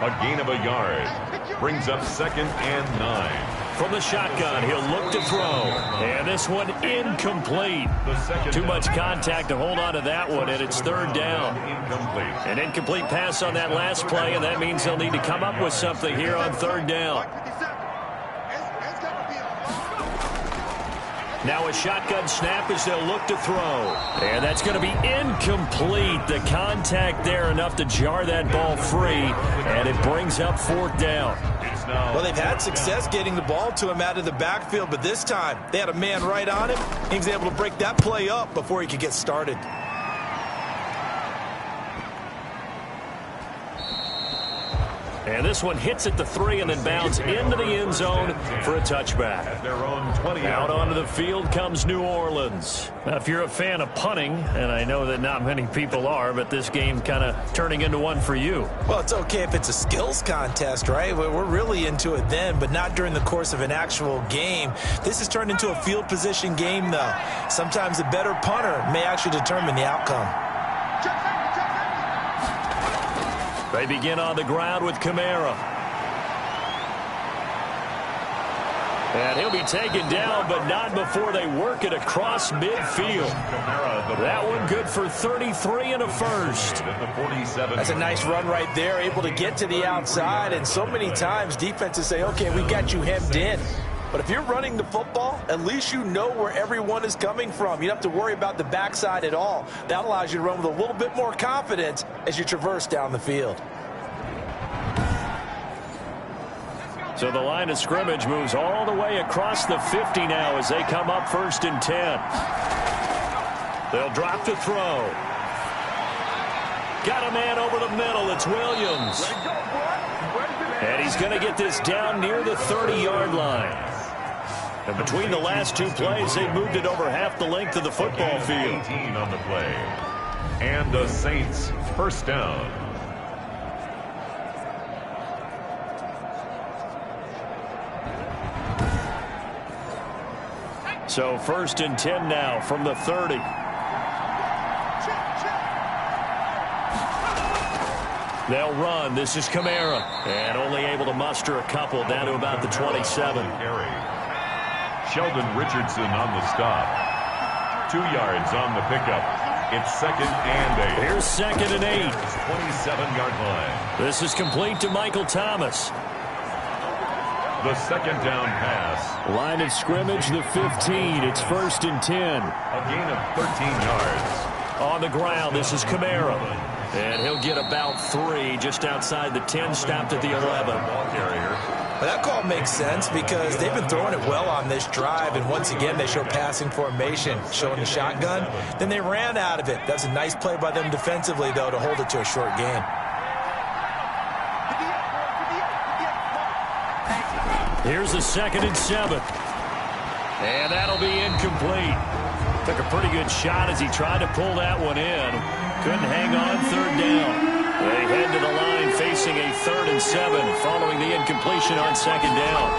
A gain of a yard. Brings up 2nd and 9. From the shotgun, he'll look to throw. And this one incomplete. Too much contact to hold on to that one, and it's 3rd down. An incomplete pass on that last play, and that means they'll need to come up with something here on 3rd down. Now a shotgun snap as they'll look to throw. And that's going to be incomplete. The contact there enough to jar that ball free. And it brings up 4th down. Well, they've had success getting the ball to him out of the backfield, but this time they had a man right on him. He was able to break that play up before he could get started. And this one hits at the 3 and then bounds into the end zone for a touchback. At their own 20. Out onto the field comes New Orleans. Now, if you're a fan of punting, and I know that not many people are, but this game kind of turning into one for you. Well, it's okay if it's a skills contest, right? We're really into it then, but not during the course of an actual game. This has turned into a field position game, though. Sometimes the better punter may actually determine the outcome. They begin on the ground with Kamara. And he'll be taken down, but not before they work it across midfield. That one good for 33 and a first. That's a nice run right there, able to get to the outside. And so many times defenses say, okay, we got you hemmed in. But if you're running the football, at least you know where everyone is coming from. You don't have to worry about the backside at all. That allows you to run with a little bit more confidence as you traverse down the field. So the line of scrimmage moves all the way across the 50 now as they come up 1st and 10. They'll drop to throw. Got a man over the middle. It's Williams. And he's going to get this down near the 30-yard line. And between the last 2 plays, they moved it over half the length of the football field. 18 on the play. And the Saints first down. So 1st and 10 now from the 30. They'll run. This is Kamara. And only able to muster a couple down to about the 27. Sheldon Richardson on the stop. 2 yards on the pickup. It's 2nd and 8. Here's 2nd and 8. 27-yard line. This is complete to Michael Thomas. The 2nd down pass. Line of scrimmage, the 15. It's 1st and 10. A gain of 13 yards. On the ground, this is Kamara. And he'll get about 3 just outside the 10, stopped at the 11. Ball carrier. Well, that call makes sense because they've been throwing it well on this drive, and once again they show passing formation, showing the shotgun. Then they ran out of it. That's a nice play by them defensively, though, to hold it to a short gain. Here's the 2nd and 7. And that'll be incomplete. Took a pretty good shot as he tried to pull that one in. Couldn't hang on third down. They head to the line facing a 3rd and 7 following the incompletion on 2nd down.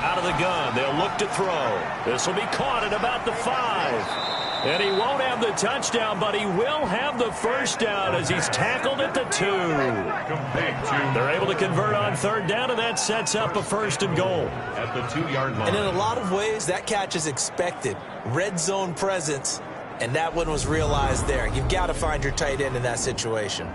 Out of the gun, they'll look to throw. This will be caught at about the 5. And he won't have the touchdown, but he will have the first down as he's tackled at the 2. They're able to convert on 3rd down, and that sets up a 1st and goal. At the 2-yard line. And in a lot of ways, that catch is expected. Red zone presence, and that one was realized there. You've got to find your tight end in that situation.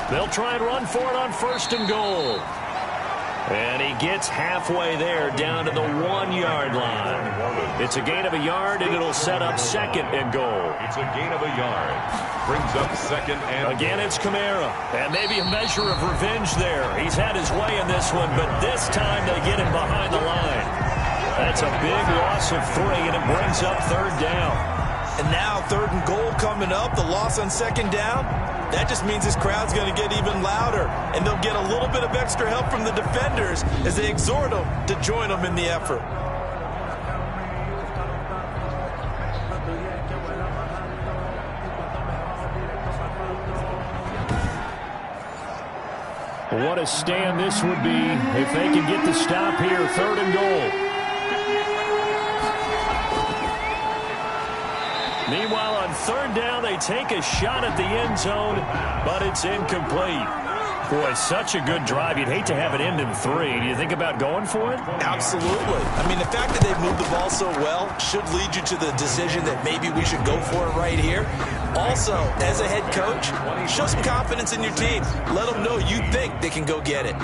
They'll try and run for it on 1st and goal. And he gets halfway there down to the 1-yard line. It's a gain of a yard, and it'll set up 2nd and goal. It's a gain of a yard. Brings up 2nd and again, it's Kamara. And maybe a measure of revenge there. He's had his way in this one, but this time they get him behind the line. That's a big loss of 3, and it brings up 3rd down. And now 3rd and goal coming up, the loss on 2nd down. That just means this crowd's going to get even louder, and they'll get a little bit of extra help from the defenders as they exhort them to join them in the effort. What a stand this would be if they can get the stop here, 3rd and goal. Meanwhile, on 3rd down, they take a shot at the end zone, but it's incomplete. Boy, such a good drive. You'd hate to have it end in 3. Do you think about going for it? Absolutely. I mean, the fact that they've moved the ball so well should lead you to the decision that maybe we should go for it right here. Also, as a head coach, show some confidence in your team. Let them know you think they can go get it.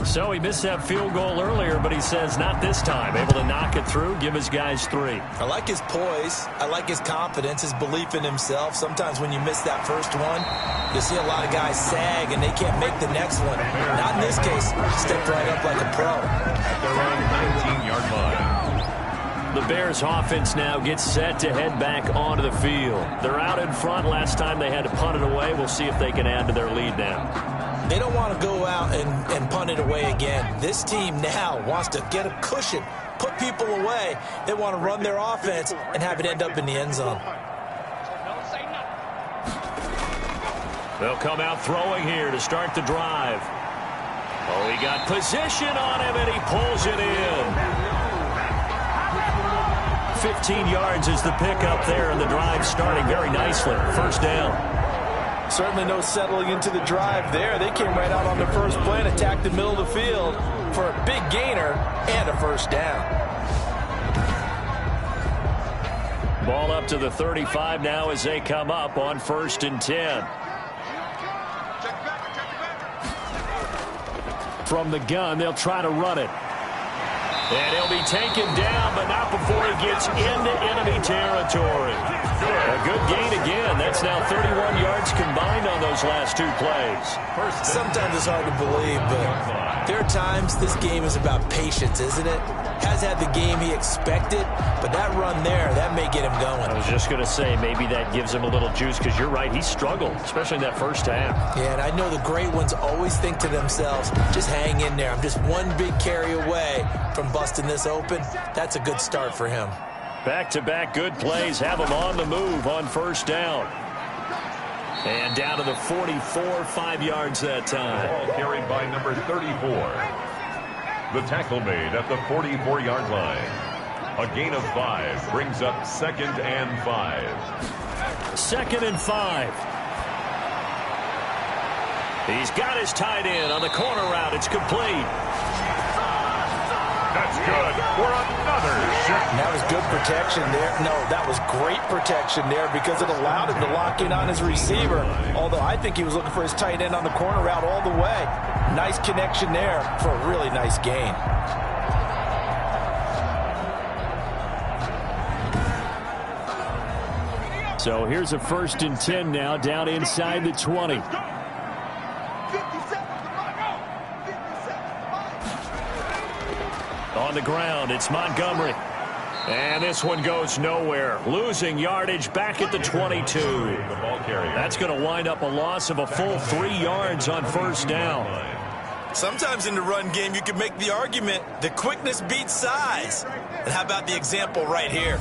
So he missed that field goal earlier, but he says not this time. Able to knock it through, give his guys 3. I like his poise. I like his confidence, his belief in himself. Sometimes when you miss that first one, you see a lot of guys sag and they can't make the next one. Not in this case. Stepped right up like a pro. At their own 19-yard line. The Bears offense now gets set to head back onto the field. They're out in front. Last time they had to punt it away. We'll see if they can add to their lead now. They don't want to go out and punt it away again. This team now wants to get a cushion, put people away. They want to run their offense and have it end up in the end zone. They'll come out throwing here to start the drive. Oh, he got position on him, and he pulls it in. 15 yards is the pickup there, and the drive starting very nicely. 1st down. Certainly no settling into the drive there. They came right out on the first play and attacked the middle of the field for a big gainer and a 1st down. Ball up to the 35 now as they come up on 1st and 10. From the gun, they'll try to run it. And he'll be taken down, but not before he gets into enemy territory. A good gain again. That's now 31 yards combined on those last 2 plays. Sometimes it's hard to believe, but there are times this game is about patience, isn't it? Has had the game he expected, but that run there, that may get him going. I was just going to say, maybe that gives him a little juice, because you're right, he struggled, especially in that first half. Yeah, and I know the great ones always think to themselves, just hang in there. I'm just one big carry away from busting this open. That's a good start for him. Back-to-back good plays have him on the move on 1st down. And down to the 44, 5 yards that time. Ball carried by number 34. The tackle made at the 44-yard line. A gain of 5 brings up 2nd and 5. 2nd and 5. He's got his tight end on the corner route. It's complete. That's good for another shot. And that was good protection there. No, that was great protection there because it allowed him to lock in on his receiver. Although I think he was looking for his tight end on the corner route all the way. Nice connection there for a really nice gain. So here's a 1st and 10 now down inside the 20. On the ground, it's Montgomery. And this one goes nowhere. Losing yardage back at the 22. That's going to wind up a loss of a full 3 yards on first down. Sometimes in the run game, you can make the argument that quickness beats size. And how about the example right here?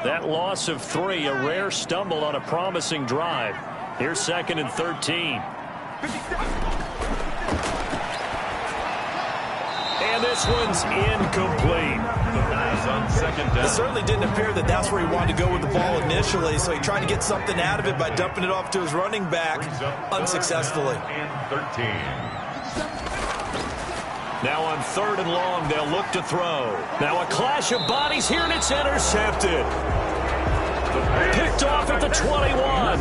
That loss of 3, a rare stumble on a promising drive. Here's 2nd and 13. And this one's incomplete. On 2nd down. It certainly didn't appear that that's where he wanted to go with the ball initially, so he tried to get something out of it by dumping it off to his running back unsuccessfully. And 13. Now on 3rd and long, they'll look to throw. Now a clash of bodies here, and it's intercepted. Picked off at the 21.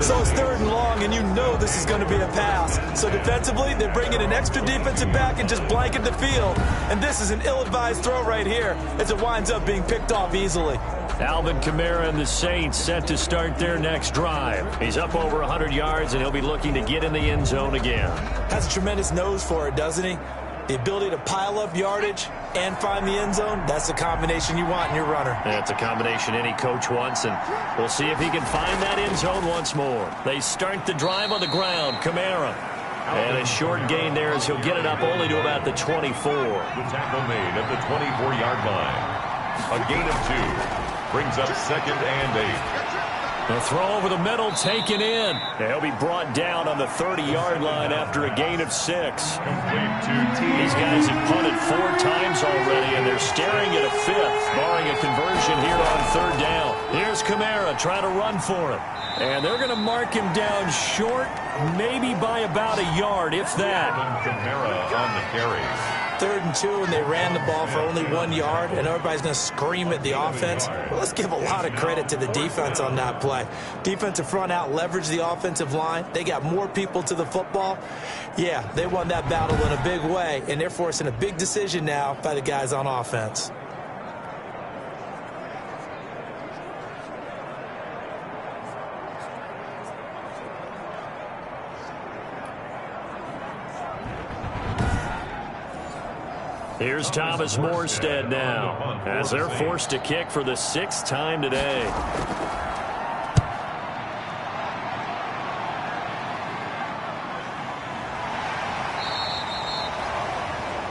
So it's 3rd and long, and you know this is going to be a pass. So defensively, they bring in an extra defensive back and just blanket the field. And this is an ill-advised throw right here as it winds up being picked off easily. Alvin Kamara and the Saints set to start their next drive. He's up over 100 yards, and he'll be looking to get in the end zone again. Has a tremendous nose for it, doesn't he? The ability to pile up yardage and find the end zone, that's the combination you want in your runner. That's a combination any coach wants, and we'll see if he can find that end zone once more. They start the drive on the ground. Kamara. And a short gain there as he'll get it up only to about the 24. The tackle made at the 24-yard line. A gain of 2 brings up 2nd and 8. The throw over the middle taken in. He'll be brought down on the 30-yard line after a gain of 6. These guys have punted 4 times already, and they're staring at a 5th, barring a conversion here on 3rd down. Here's Kamara trying to run for it. And they're going to mark him down short, maybe by about a yard, if that. Kamara on the carry. 3rd and 2, and they ran the ball for only 1 yard, and everybody's going to scream at the offense. Well, let's give a lot of credit to the defense on that play. Defensive front out leveraged the offensive line. They got more people to the football. Yeah, they won that battle in a big way, and they're forcing a big decision now by the guys on offense. Here's Thomas Morstead now, as they're forced to kick for the 6th time today.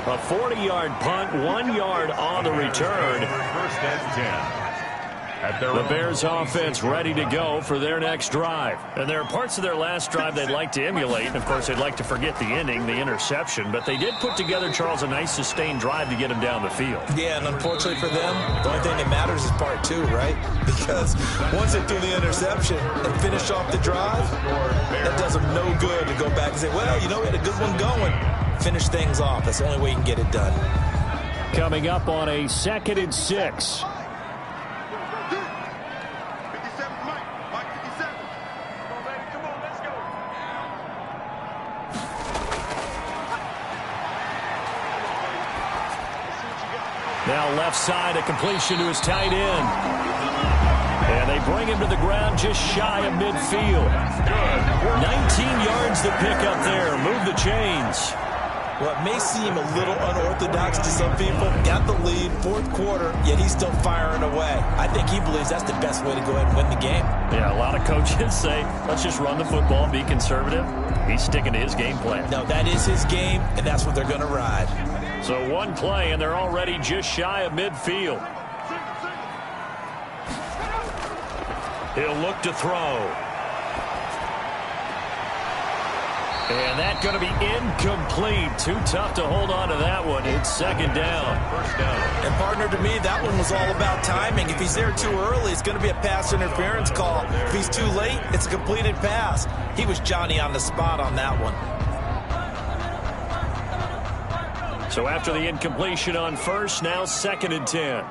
A 40-yard punt, 1 yard on the return. 1st and 10. The Bears offense ready to go for their next drive. And there are parts of their last drive they'd like to emulate. And of course, they'd like to forget the ending, the interception. But they did put together, Charles, a nice sustained drive to get him down the field. Yeah, and unfortunately for them, the only thing that matters is part 2, right? Because once they threw the interception and finish off the drive, that does them no good to go back and say, well, you know, we had a good one going. Finish things off. That's the only way you can get it done. Coming up on a 2nd and 6. Now left side, a completion to his tight end. And they bring him to the ground just shy of midfield. 19 yards to pick up there. Move the chains. Well, it may seem a little unorthodox to some people. Got the lead, 4th quarter, yet he's still firing away. I think he believes that's the best way to go ahead and win the game. Yeah, a lot of coaches say, let's just run the football and be conservative. He's sticking to his game plan. No, that is his game, and that's what they're going to ride. So 1 play, and they're already just shy of midfield. He'll look to throw. And that's going to be incomplete. Too tough to hold on to that one. It's 2nd down. 1st down. And, partner, to me, that one was all about timing. If he's there too early, it's going to be a pass interference call. If he's too late, it's a completed pass. He was Johnny on the spot on that one. So after the incompletion on 1st, now 2nd and 10.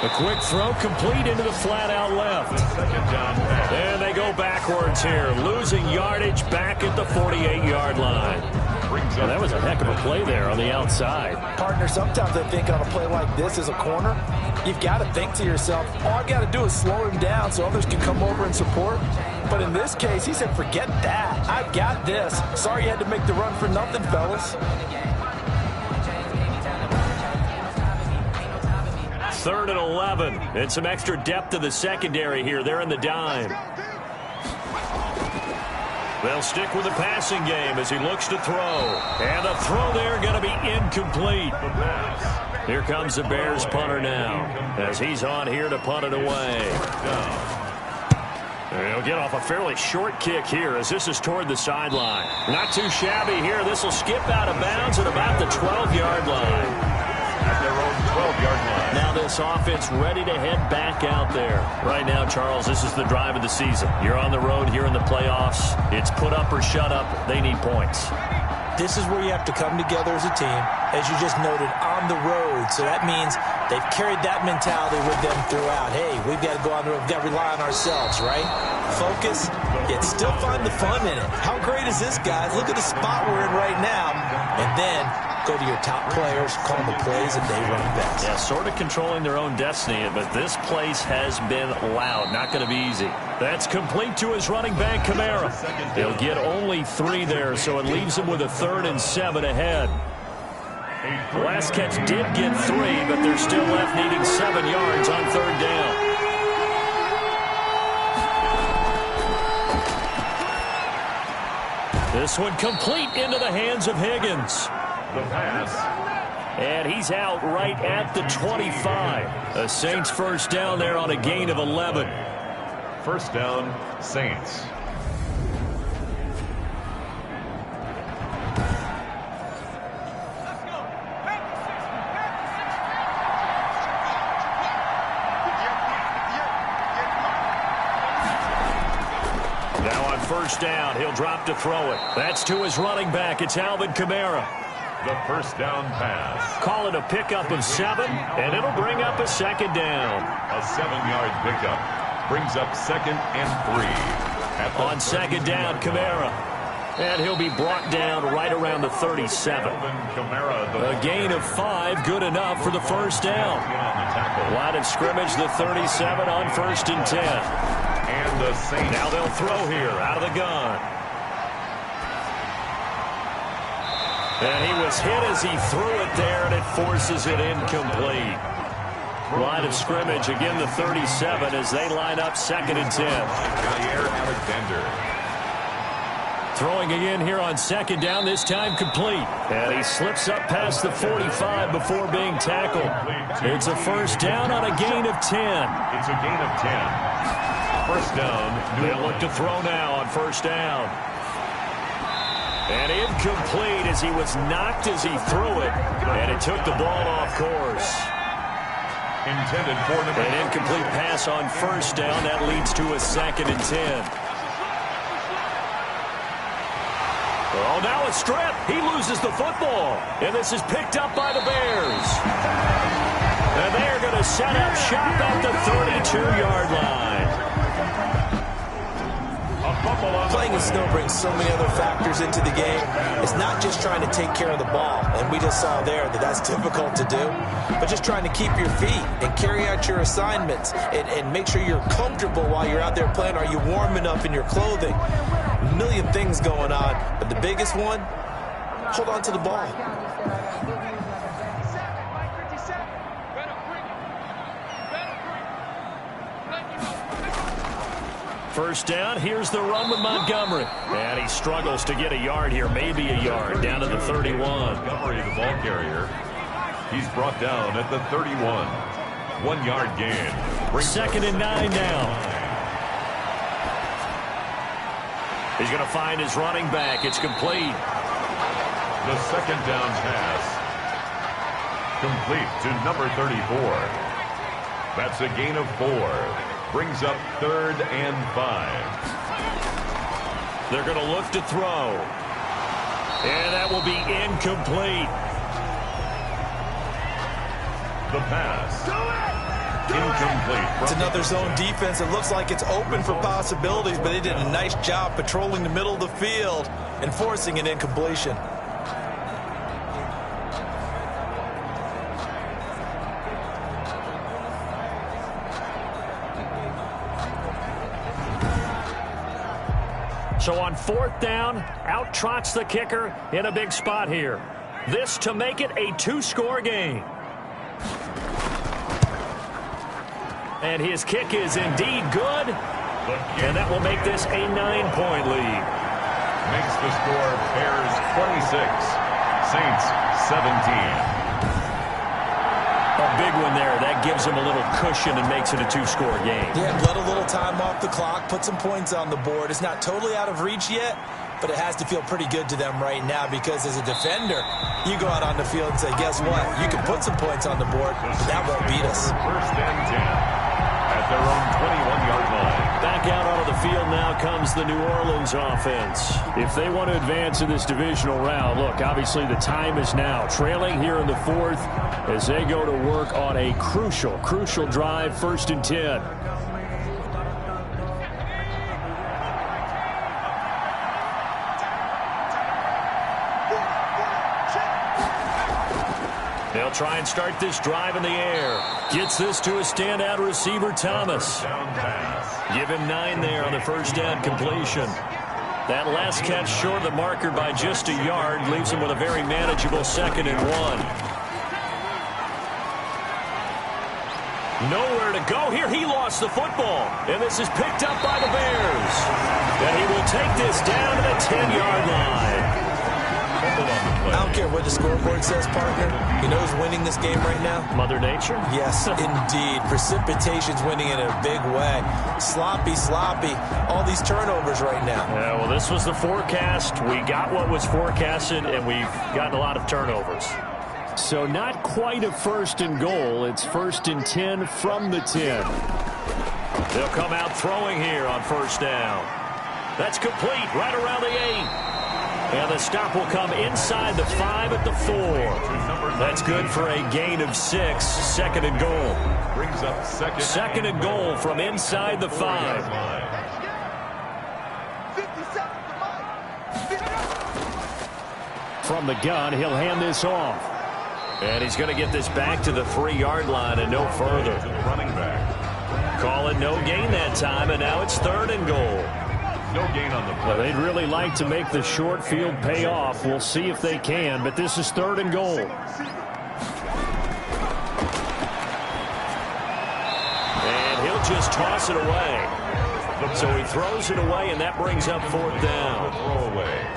A quick throw complete into the flat out left. 2nd down. And they go backwards here, losing yardage back at the 48-yard line. Brings Well, up that was a heck of a play there on the outside. Partner, sometimes I think on a play like this as a corner, you've got to think to yourself, all I got to do is slow him down so others can come over and support. But in this case, he said, forget that. I've got this. Sorry you had to make the run for nothing, fellas. 3rd and 11. And some extra depth to the secondary here. They're in the dime. They'll stick with the passing game as he looks to throw. And the throw there going to be incomplete. Here comes the Bears punter now as he's on here to punt it away. He'll get off a fairly short kick here as this is toward the sideline. Not too shabby here. This will skip out of bounds at about the 12-yard line. At their own 12-yard line. Now this offense ready to head back out there. Right now, Charles, this is the drive of the season. You're on the road here in the playoffs. It's put up or shut up. They need points. This is where you have to come together as a team, as you just noted, on the road. So that means they've carried that mentality with them throughout. Hey, we've got to go on the road. We've got to rely on ourselves, right? Focus, yet still find the fun in it. How great is this, guys? Look at the spot we're in right now. And then go to your top players, call the plays that they run best. Yeah, sort of controlling their own destiny, but this place has been loud. Not going to be easy. That's complete to his running back, Kamara. They'll get only 3 there, so it leaves him with a 3rd and 7 ahead. The last catch did get 3, but they're still left needing 7 yards on 3rd down. This one complete into the hands of Higgins. The pass. And he's out right at the 25. The Saints first down there on a gain of 11. First down, Saints. Now on first down, he'll drop to throw it. That's to his running back. It's Alvin Kamara. The first down pass. Call it a pickup of 7, and it'll bring up a 2nd down. A 7-yard pickup. Brings up 2nd and 3. On 2nd down, Kamara. And he'll be brought down right around the 37. A gain of 5, good enough for the first down. Line of scrimmage, the 37 on 1st and 10. And the Saints. Now they'll throw here out of the gun. And he was hit as he threw it there, and it forces it incomplete. Line of scrimmage, again the 37 as they line up 2nd and 10. Jair Alexander. Throwing again here on 2nd down, this time complete. And he slips up past the 45 before being tackled. It's a first down on a gain of 10. It's a gain of 10. First down. They'll look to throw now on first down. And incomplete as he was knocked as he threw it. And it took the ball off course. Intended for an incomplete pass on first down. That leads to a 2nd and 10. Oh, now a strip. He loses the football. And this is picked up by the Bears. And they're going to set up shop at the 32-yard line. Playing in snow brings so many other factors into the game. It's not just trying to take care of the ball, and we just saw there that that's difficult to do, but just trying to keep your feet and carry out your assignments and make sure you're comfortable while you're out there playing. Are you warm enough in your clothing? A million things going on, but the biggest one, hold on to the ball. First down, here's the run with Montgomery. And he struggles to get a yard here, maybe a yard, down to the 31. Montgomery, the ball carrier. He's brought down at the 31. 1-yard gain. 2nd and 9 now. He's going to find his running back. It's complete. The 2nd down pass. Complete to number 34. That's a gain of 4. Brings up 3rd and 5. They're going to look to throw. And that will be incomplete. The pass. Incomplete. It's another zone defense. It looks like it's open for possibilities, but they did a nice job patrolling the middle of the field and forcing an incompletion. So on 4th down, out trots the kicker in a big spot here. This to make it a 2-score game. And his kick is indeed good. And that will make this a 9-point lead. Makes the score Bears 26, Saints 17. A big one there. That gives them a little cushion and makes it a 2-score game. Yeah, let a little time off the clock, put some points on the board. It's not totally out of reach yet, but it has to feel pretty good to them right now because as a defender, you go out on the field and say, guess what? You can put some points on the board, but that won't beat us. 1st and 10 at their own 21-yard line. Back out onto the field now comes the New Orleans offense. If they want to advance in this divisional round, look, obviously the time is now. Trailing here in the 4th as they go to work on a crucial drive, 1st and 10. They'll try and start this drive in the air. Gets this to a standout receiver, Thomas. Give him 9 there on the 1st down completion. That last catch short of the marker by just a yard leaves him with a very manageable 2nd and 1. Nowhere to go here. He lost the football. And this is picked up by the Bears. And he will take this down to the 10-yard line. I don't care what the scoreboard says, partner. You know who's winning this game right now? Mother Nature? Yes, indeed. Precipitation's winning in a big way. Sloppy. All these turnovers right now. Yeah, well, this was the forecast. We got what was forecasted, and we've gotten a lot of turnovers. So not quite a 1st and goal. It's 1st and 10 from the 10. They'll come out throwing here on 1st down. That's complete right around the 8. And the stop will come inside the 5 at the 4. That's good for a gain of 6. 2nd and goal. Brings up 2nd and goal from inside the 5. From the gun, he'll hand this off. And he's going to get this back to the 3-yard line and no further. Running back. Call it no gain that time, and now it's 3rd and goal. No gain on the play. Well, they'd really like to make the short field pay off. We'll see if they can, but this is 3rd and goal. And he'll just toss it away. So he throws it away, and that brings up 4th down.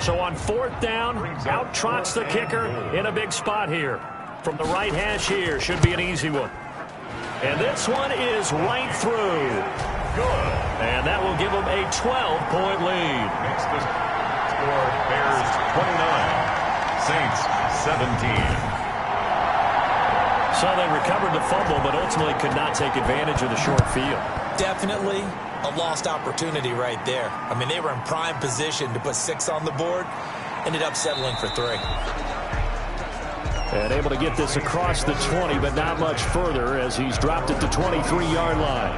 So on 4th down, out trots the kicker in a big spot here. From the right hash here, should be an easy one. And this one is right through. Good. And that will give them a 12-point lead. Makes the score Bears 29, Saints 17. So they recovered the fumble, but ultimately could not take advantage of the short field. Definitely a lost opportunity right there. I mean, they were in prime position to put 6 on the board. Ended up settling for 3. And able to get this across the 20, but not much further as he's dropped at the 23-yard line.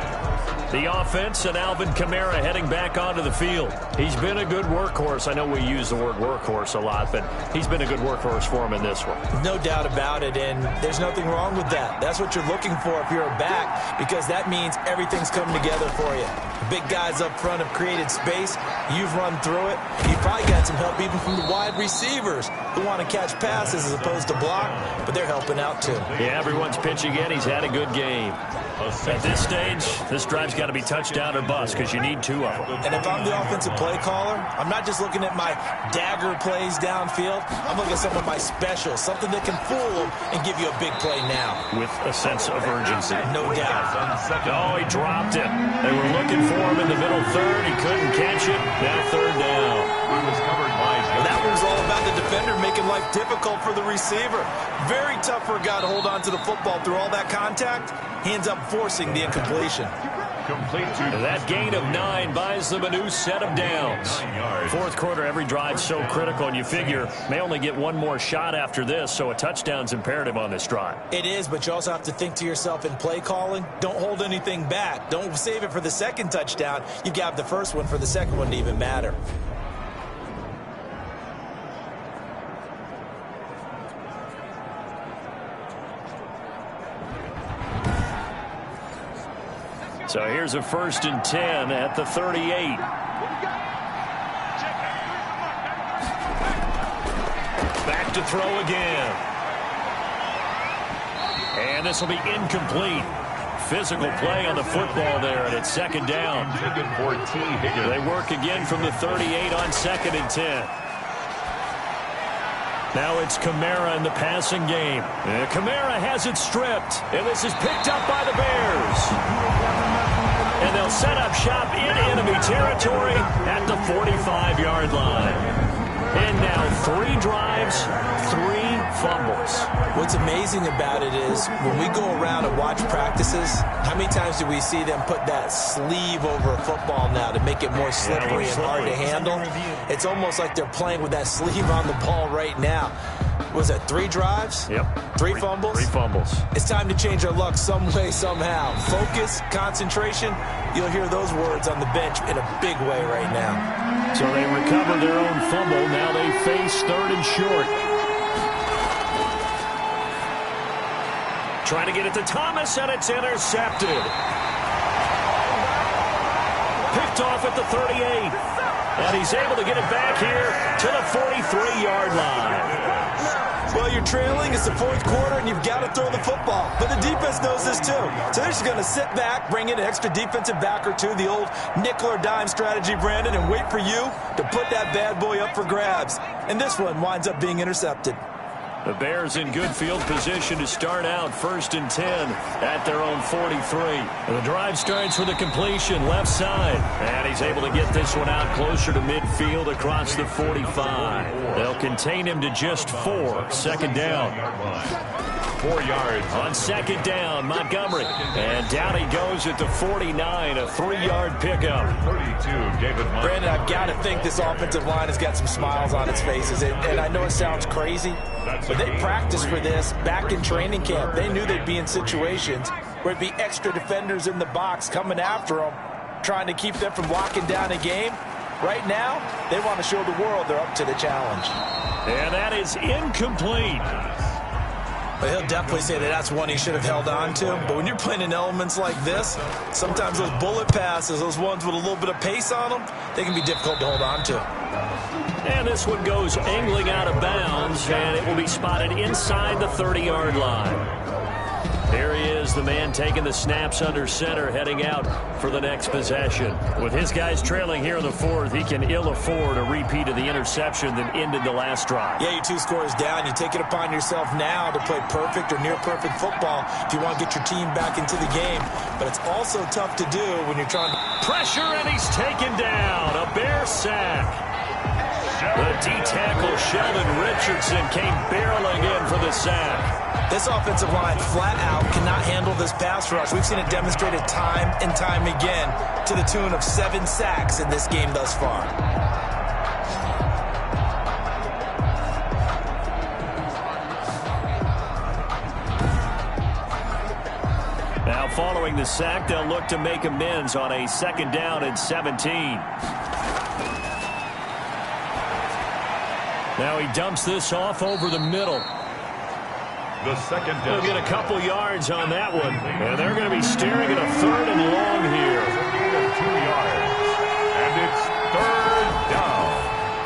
The offense and Alvin Kamara heading back onto the field. He's been a good workhorse. I know we use the word workhorse a lot, but he's been a good workhorse for him in this one. No doubt about it, and there's nothing wrong with that. That's what you're looking for if you're a back, because that means everything's coming together for you. The big guys up front have created space. You've run through it. You've probably got some help even from the wide receivers who want to catch passes as opposed to block, but they're helping out too. Yeah, everyone's pitching in. He's had a good game. At this stage, this drive's got to be touchdown or bust because you need 2 of them. And if I'm the offensive play caller, I'm not just looking at my dagger plays downfield. I'm looking at some of my specials, something that can fool them and give you a big play now. With a sense of urgency. No doubt. Oh, he dropped it. They were looking for him in the middle 3rd. He couldn't catch it. Now 3rd down. He was covered by That one's all about the defender making life difficult for the receiver. Very tough for a guy to hold on to the football through all that contact. He ends up forcing the incompletion. complete to That gain of 9 buys them a new set of downs. 4th quarter, every drive's so critical, and you figure may only get one more shot after this, so a touchdown's imperative on this drive. It is, but you also have to think to yourself in play calling, don't hold anything back. Don't save it for the second touchdown. You got the first one for the second one to even matter. So here's a 1st and 10 at the 38. to throw again. And this will be incomplete. Physical play on the football there, and it's second down. They work again from the 38 on 2nd and 10. Now it's Kamara in the passing game. And Kamara has it stripped, and this is picked up by the Bears. And they'll set up shop in enemy territory at the 45-yard line. And now 3 drives, 3 fumbles. What's amazing about it is when we go around and watch practices, how many times do we see them put that sleeve over a football now to make it more slippery and hard to handle? It's almost like they're playing with that sleeve on the ball right now. Was it 3 drives? Yep. 3 fumbles? 3 fumbles. It's time to change our luck some way, somehow. Focus, concentration, you'll hear those words on the bench in a big way right now. So they recover their own fumble. Now they face 3rd and short. Trying to get it to Thomas, and it's intercepted. Picked off at the 38. And he's able to get it back here to the 43-yard line. Well, you're trailing. It's the 4th quarter, and you've got to throw the football. But the defense knows this, too. So they're just going to sit back, bring in an extra defensive back or 2, the old nickel or dime strategy, Brandon, and wait for you to put that bad boy up for grabs. And this one winds up being intercepted. The Bears in good field position to start out 1st and 10 at their own 43. The drive starts with a completion left side. And he's able to get this one out closer to midfield across the 45. They'll contain him to just 4. 2nd down. 4 yards. On 2nd down, Montgomery. And down he goes at the 49, a 3-yard pickup. 32, David Montgomery. Brandon, I've got to think this offensive line has got some smiles on its faces. And I know it sounds crazy, but they practiced for this back in training camp. They knew they'd be in situations where it'd be extra defenders in the box coming after them, trying to keep them from locking down a game. Right now, they want to show the world they're up to the challenge. And that is incomplete. But he'll definitely say that that's one he should have held on to. But when you're playing in elements like this, sometimes those bullet passes, those ones with a little bit of pace on them, they can be difficult to hold on to. And this one goes angling out of bounds, and it will be spotted inside the 30-yard line. Here he is, the man taking the snaps under center, heading out for the next possession. With his guys trailing here in the 4th, he can ill afford a repeat of the interception that ended the last drive. Yeah, you're 2 scores down. You take it upon yourself now to play perfect or near-perfect football if you want to get your team back into the game. But it's also tough to do when you're trying to... Pressure, and he's taken down. A Bear sack. The D-tackle Sheldon Richardson came barreling in for the sack. This offensive line flat out cannot handle this pass rush. We've seen it demonstrated time and time again to the tune of 7 sacks in this game thus far. Now following the sack, they'll look to make amends on a 2nd down and 17. Now he dumps this off over the middle. The 2nd down. They'll get a couple yards on that one. And they're going to be staring at a 3rd and long here. 2 yards. And it's 3rd down.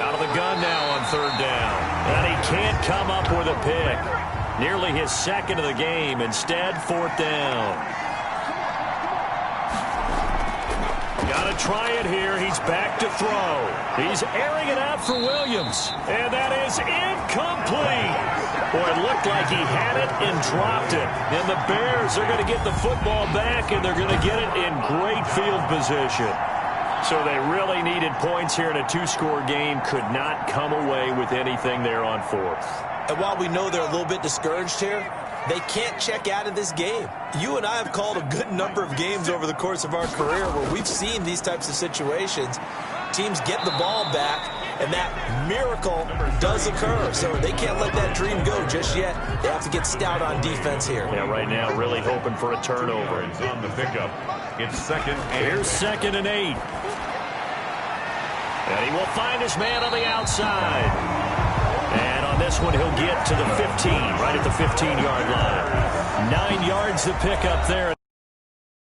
Out of the gun now on 3rd down. And he can't come up with a pick. Nearly his 2nd of the game. Instead, 4th down. Got to try it here. He's back to throw. He's airing it out for Williams. And that is incomplete. Boy, it looked like he had it and dropped it. And the Bears are going to get the football back, and they're going to get it in great field position. So they really needed points here in a 2-score game. Could not come away with anything there on 4th. And while we know they're a little bit discouraged here, they can't check out of this game. You and I have called a good number of games over the course of our career where we've seen these types of situations. Teams get the ball back, and that miracle does occur. So they can't let that dream go just yet. They have to get stout on defense here. Yeah, right now really hoping for a turnover. It's on the pickup. It's 2nd and... Here's 2nd and 8. And he will find his man on the outside. And on this one, he'll get to the 15, right at the 15-yard line. 9 yards to pick up there.